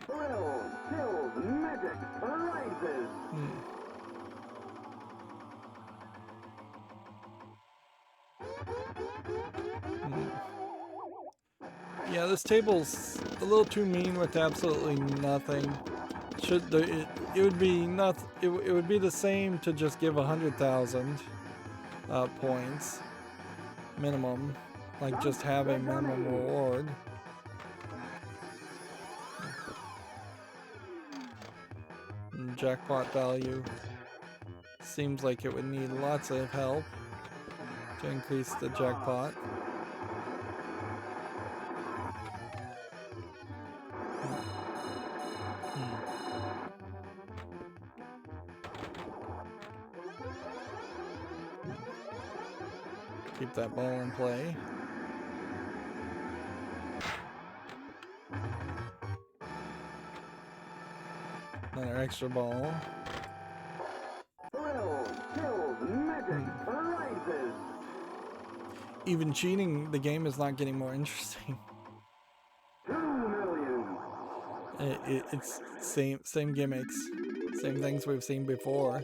Thrills, chills, magic, rises. Yeah, this table's a little too mean with absolutely nothing. It would be it would be the same to just give 100,000 points minimum, like just have a minimum reward. And jackpot value seems like it would need lots of help to increase the jackpot. Keep that ball in play. Another extra ball. Thrills, chills, magic, rises. Even cheating, the game is not getting more interesting. 2 million. It's same gimmicks, same things we've seen before.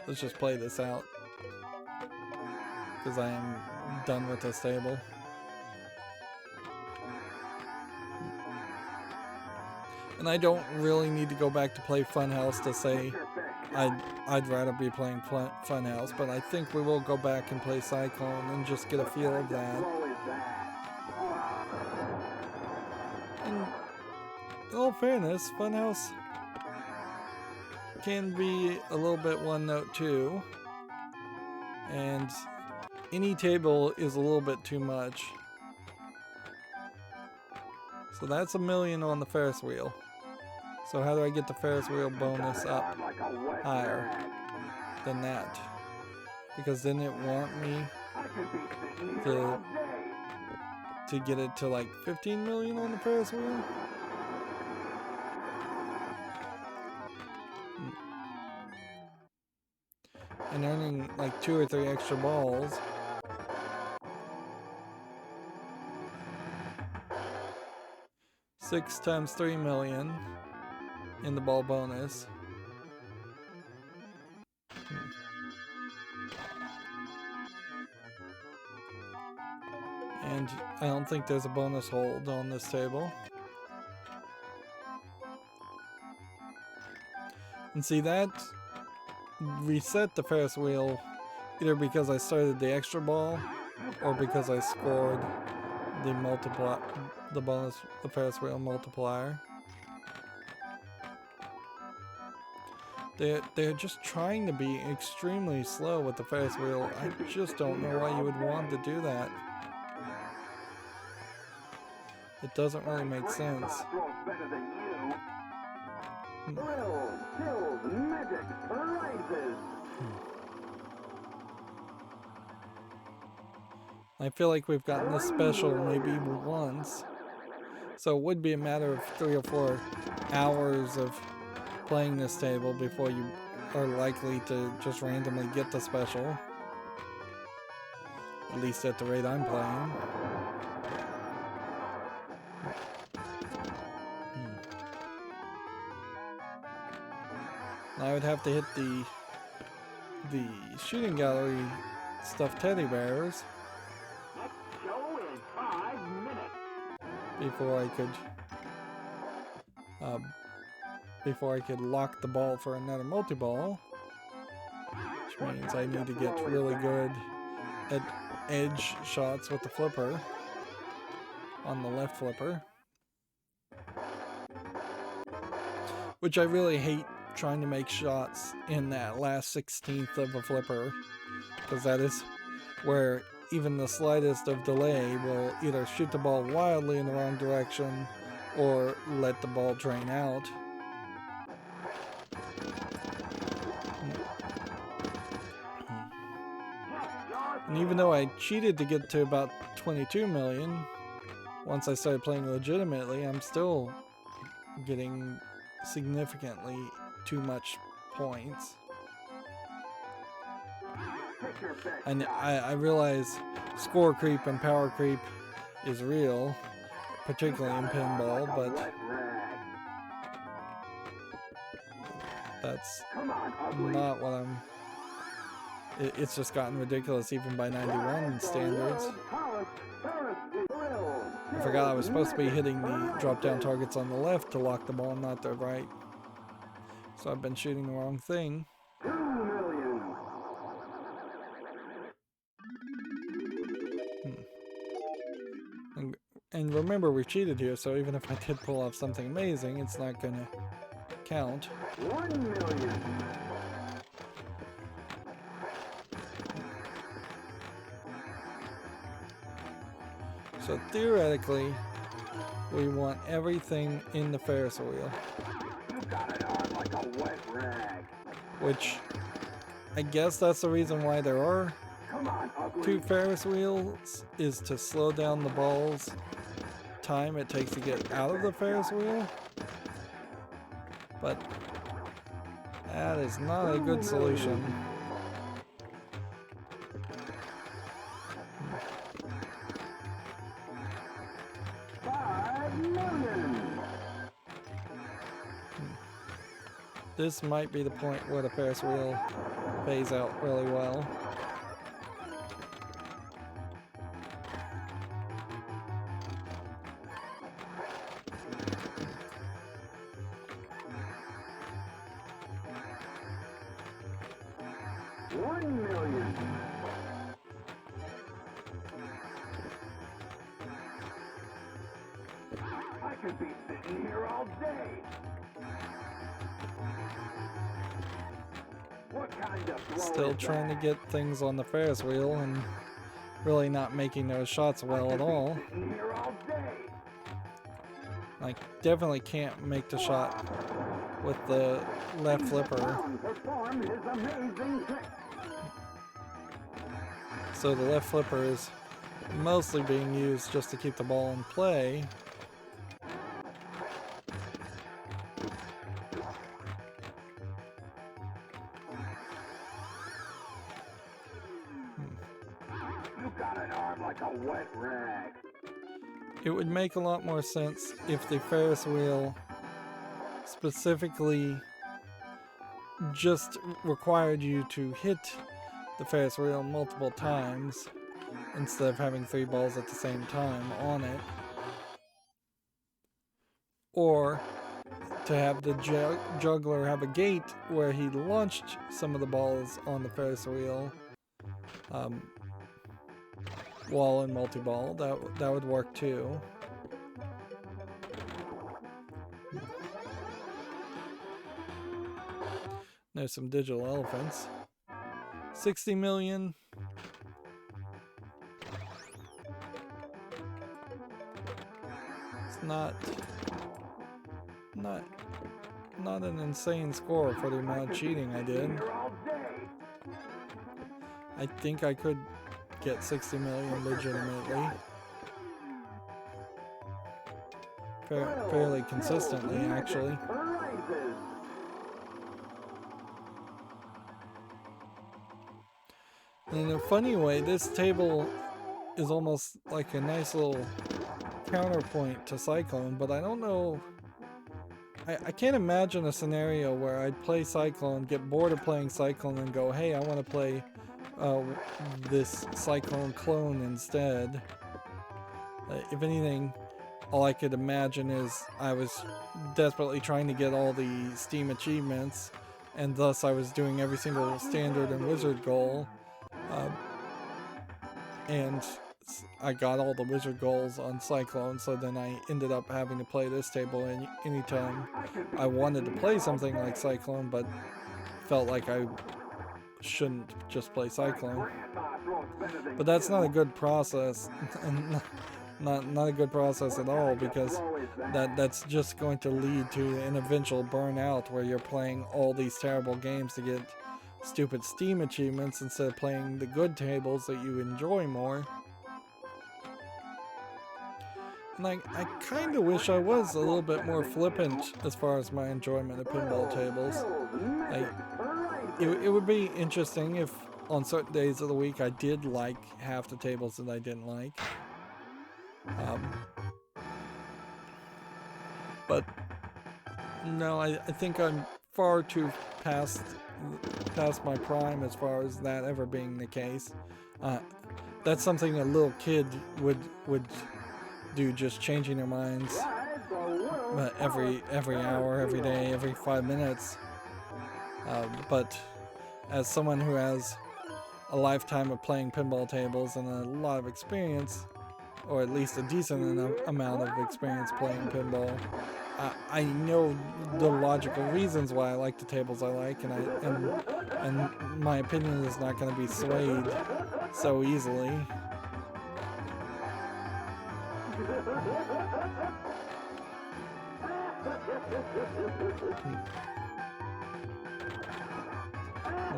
Let's just play this out, because I am done with this table. And I don't really need to go back to play Funhouse to say I'd rather be playing Funhouse, but I think we will go back and play Cyclone and just get a feel of that. And in all fairness, Funhouse can be a little bit one note too, and any table is a little bit too much. So that's $1 million on the Ferris wheel. So how do I get the Ferris wheel bonus up higher than that? Because then it want me to get it to like 15 million on the Ferris wheel. And earning like 2 or 3 extra balls. Six times 3 million in the ball bonus. And I don't think there's a bonus hold on this table. And see, that reset the Ferris wheel either because I started the extra ball or because I scored the bonus, the Ferris wheel multiplier. They're just trying to be extremely slow with the Ferris wheel. I just don't know why you would want to do that. It doesn't really make sense. I feel like we've gotten this special maybe once. So it would be a matter of 3 or 4 hours of playing this table before you are likely to just randomly get the special. At least at the rate I'm playing. I would have to hit the shooting gallery stuffed teddy bears before I could lock the ball for another multi-ball, which means I need to get really good at edge shots with the flipper on the left flipper, which I really hate, trying to make shots in that last 16th of a flipper, because that is where even the slightest of delay will either shoot the ball wildly in the wrong direction or let the ball drain out. And even though I cheated to get to about 22 million, once I started playing legitimately, I'm still getting significantly too much points. And I realize score creep and power creep is real, particularly in pinball, but that's not what I'm... It's just gotten ridiculous even by 91 standards. I forgot I was supposed to be hitting the drop-down targets on the left to lock the ball, not the right. So I've been shooting the wrong thing. 2 million. And remember, we cheated here, so even if I did pull off something amazing, it's not gonna count. 1 million. So theoretically, we want everything in the Ferris wheel. You got it on like a wet rag. Which, I guess that's the reason why there are Come on, ugly. 2 Ferris wheels, is to slow down the balls time it takes to get out of the Ferris wheel, but that is not a good solution. This might be the point where the Ferris wheel pays out really well. $1 million. I could be sitting here all day. What kind of throw Still is trying to that? get things on the Ferris wheel and really not making those shots well at all. Sitting here all day. I definitely can't make the shot with the left flipper. Performed his amazing trick. So the left flipper is mostly being used just to keep the ball in play. You got an arm like a wet rag. It would make a lot more sense if the Ferris wheel specifically just required you to hit the Ferris wheel multiple times instead of having 3 balls at the same time on it. Or to have the juggler have a gate where he launched some of the balls on the Ferris wheel while in multi-ball. That would work too. There's some digital elephants. 60 million. It's not an insane score for the amount of cheating I did. I think I could get 60 million legitimately. Fairly consistently, actually. In a funny way, this table is almost like a nice little counterpoint to Cyclone, but I don't know. I can't imagine a scenario where I'd play Cyclone, get bored of playing Cyclone, and go, hey, I want to play this Cyclone clone instead. If anything, all I could imagine is I was desperately trying to get all the Steam achievements, and thus I was doing every single standard and wizard goal. And I got all the wizard goals on Cyclone, so then I ended up having to play this table anytime I wanted to play something like Cyclone, but felt like I shouldn't just play Cyclone. But that's not a good process, and not a good process at all, because that's just going to lead to an eventual burnout where you're playing all these terrible games to get stupid Steam achievements instead of playing the good tables that you enjoy more. And I kind of wish I was a little bit more flippant as far as my enjoyment of pinball tables. It would be interesting if on certain days of the week I did like half the tables that I didn't like. But no, I think I'm far too past my prime as far as that ever being the case. That's something a little kid would do, just changing their minds every hour, every day, every 5 minutes. But as someone who has a lifetime of playing pinball tables and a lot of experience, or at least a decent amount of experience playing pinball, I know the logical reasons why I like the tables I like, and my opinion is not going to be swayed so easily.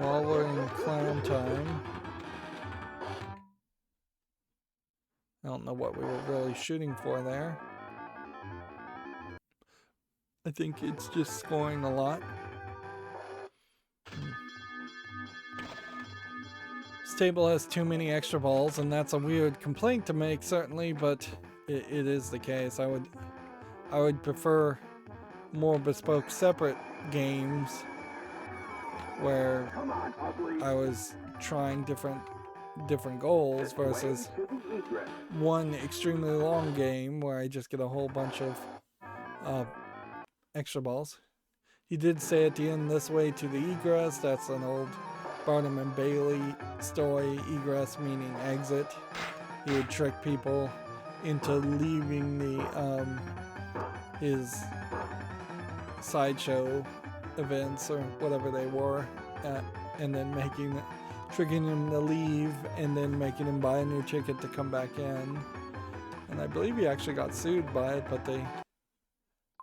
While we're in clown time, I don't know what we were really shooting for there. I think it's just scoring a lot. This table has too many extra balls, and that's a weird complaint to make, certainly, but it is the case. I would prefer more bespoke, separate games where I was trying different goals versus one extremely long game where I just get a whole bunch of extra balls. He did say at the end, "This way to the egress." That's an old Barnum and Bailey story. Egress meaning exit. He would trick people into leaving the his sideshow events or whatever they were, and then tricking him to leave, and then making him buy a new ticket to come back in. And I believe he actually got sued by it, but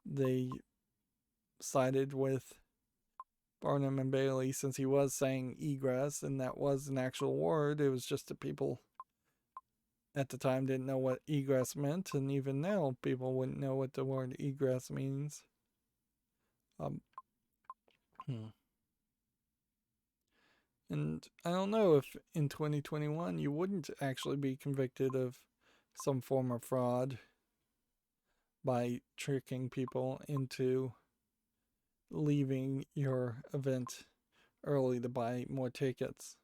they sided with Barnum and Bailey since he was saying egress, and that was an actual word. It was just that people at the time didn't know what egress meant, and even now people wouldn't know what the word egress means. And I don't know if in 2021 you wouldn't actually be convicted of some form of fraud by tricking people into leaving your event early to buy more tickets.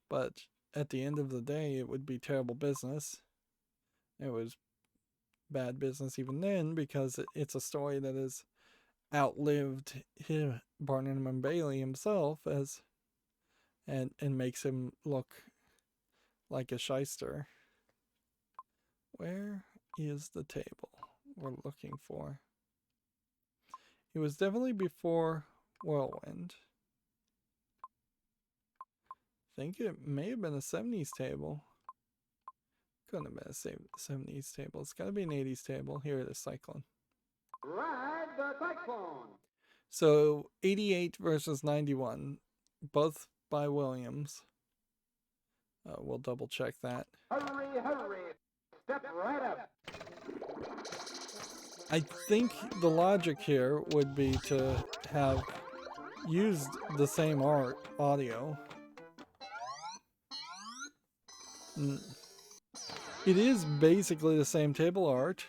But at the end of the day, it would be terrible business. It was bad business even then, because it's a story that has outlived Barnum and Bailey himself and makes him look like a shyster. Where is the table we're looking for? It was definitely before Whirlwind. I think it may have been a 70s table. Couldn't have been a 70s table. It's got to be an 80s table. Here it is, Cyclone. Ride the Cyclone. So 88 versus 91, both by Williams. We'll double check that. Hurry, hurry. Step right up. I think the logic here would be to have used the same audio. It is basically the same table art.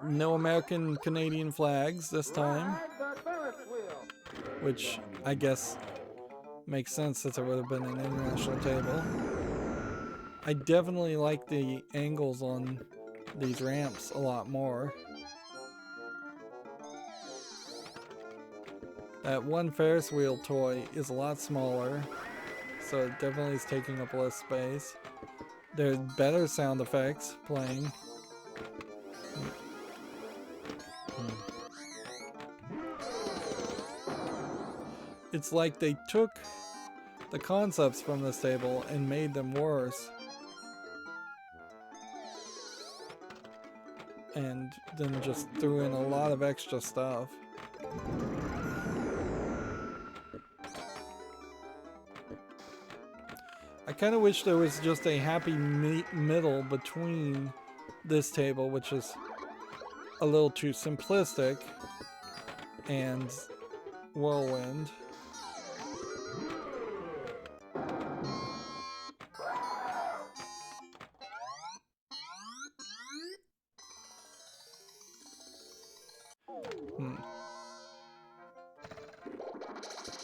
No American Canadian flags this time, which I guess makes sense since it would have been an international table. I definitely like the angles on these ramps a lot more. That one Ferris wheel toy is a lot smaller, so it definitely is taking up less space. There's better sound effects playing. It's like they took the concepts from this table and made them worse. And then just threw in a lot of extra stuff. I kind of wish there was just a happy middle between this table, which is a little too simplistic, and Whirlwind.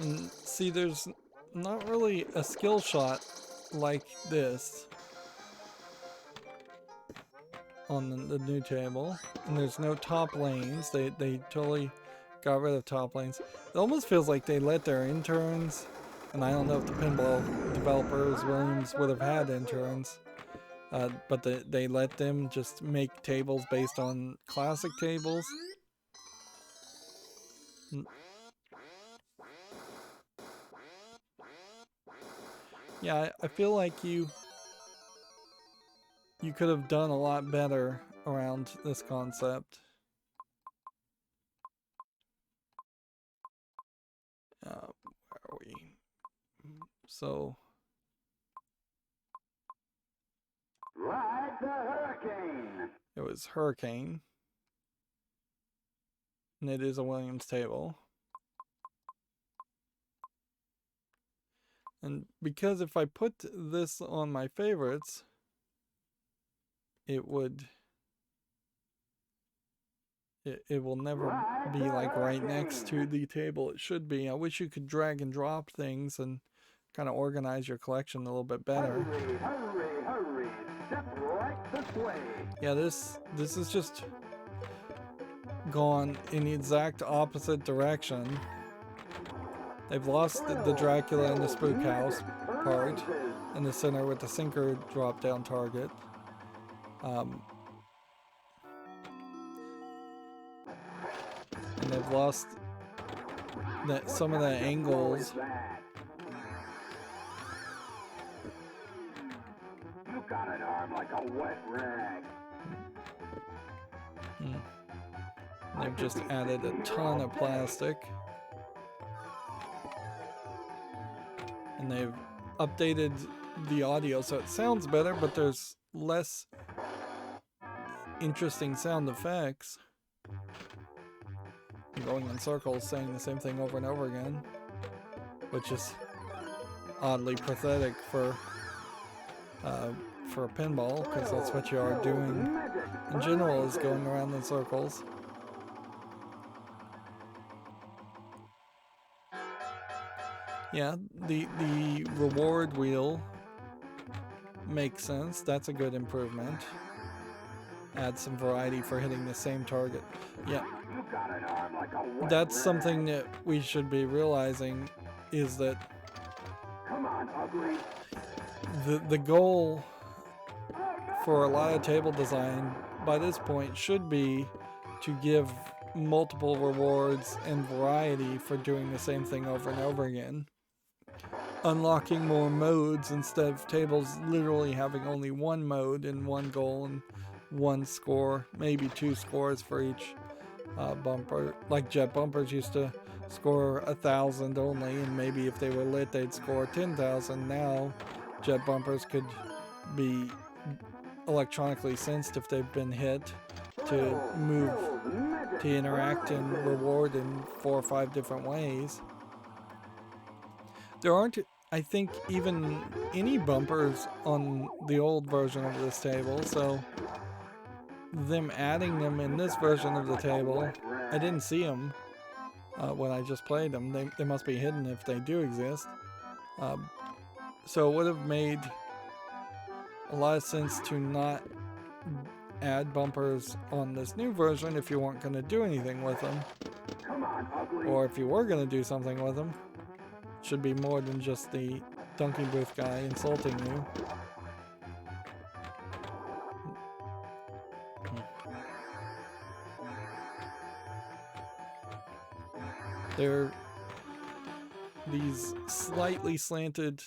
And see, there's not really a skill shot like this on the new table, and there's no top lanes. They totally got rid of top lanes. It almost feels like they let their interns, and I don't know if the pinball developers Williams would have had interns, but they let them just make tables based on classic tables. Yeah, I feel like you could have done a lot better around this concept. Where are we? So It was Hurricane. And it is a Williams table. And because if I put this on my favorites, it will never be like right next to the table it should be. I wish you could drag and drop things and kind of organize your collection a little bit better. Hurry, hurry, hurry. Step right this way. Yeah, this is just gone in the exact opposite direction. They've lost the Dracula and the Spook House part in the center with the sinker drop down target. And they've lost some of the angles. You got an arm like a wet rag. They've just added a ton of plastic. And they've updated the audio so it sounds better, but there's less interesting sound effects. I'm going in circles saying the same thing over and over again, which is oddly pathetic for a pinball, because that's what you are doing in general, is going around in circles. Yeah, the reward wheel makes sense. That's a good improvement. Add some variety for hitting the same target. Yeah, that's something that we should be realizing, is that the goal for a lot of table design by this point should be to give multiple rewards and variety for doing the same thing over and over again. Unlocking more modes instead of tables literally having only one mode and one goal and one score, maybe two scores for each bumper. Like jet bumpers used to score 1,000 only, and maybe if they were lit they'd score 10,000. Now jet bumpers could be electronically sensed if they've been hit, to move, to interact and reward in 4 or 5 different ways. There aren't, I think, even any bumpers on the old version of this table, so them adding them in this version of the table, I didn't see them when I just played them. They must be hidden if they do exist. So it would have made a lot of sense to not add bumpers on this new version if you weren't going to do anything with them. Or if you were going to do something with them, it should be more than just the dunking booth guy insulting you. These slightly slanted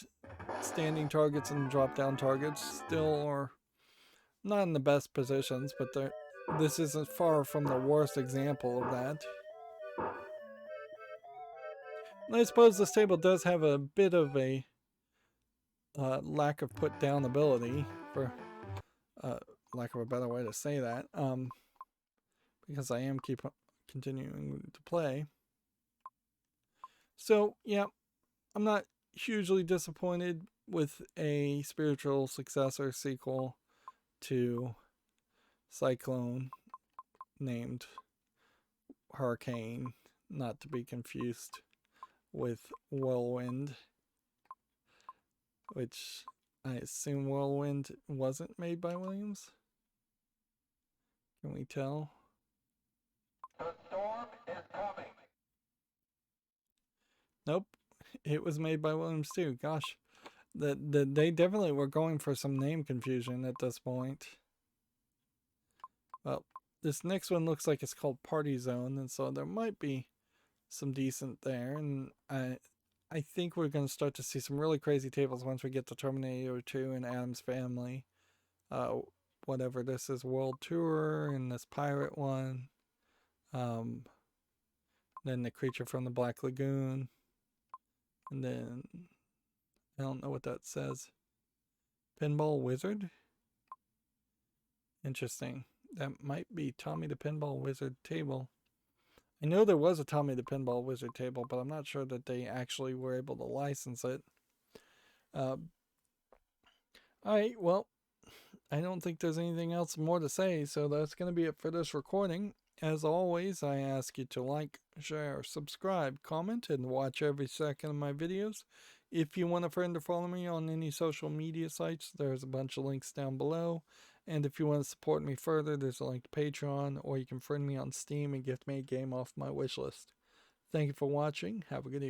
standing targets and drop down targets still are not in the best positions, but this isn't far from the worst example of that. And I suppose this table does have a bit of a lack of put down ability, for lack of a better way to say that, because I am continuing to play. So yeah, I'm not hugely disappointed with a spiritual successor sequel to Cyclone named Hurricane, not to be confused with Whirlwind, which I assume Whirlwind wasn't made by Williams. Can we tell? The storm is coming. Nope, it was made by Williams too. Gosh, they definitely were going for some name confusion at this point. Well, this next one looks like it's called Party Zone, and so there might be some decent there. And I think we're going to start to see some really crazy tables once we get to Terminator 2 and Addams Family. Whatever this is, World Tour, and this Pirate one. Then the Creature from the Black Lagoon. And then, I don't know what that says. Pinball Wizard? Interesting. That might be Tommy the Pinball Wizard table. I know there was a Tommy the Pinball Wizard table, but I'm not sure that they actually were able to license it. Alright, well, I don't think there's anything else more to say, so that's going to be it for this recording. As always, I ask you to like, share, subscribe, comment, and watch every second of my videos. If you want a friend to follow me on any social media sites, there's a bunch of links down below. And if you want to support me further, there's a link to Patreon, or you can friend me on Steam and gift me a game off my wishlist. Thank you for watching. Have a good evening.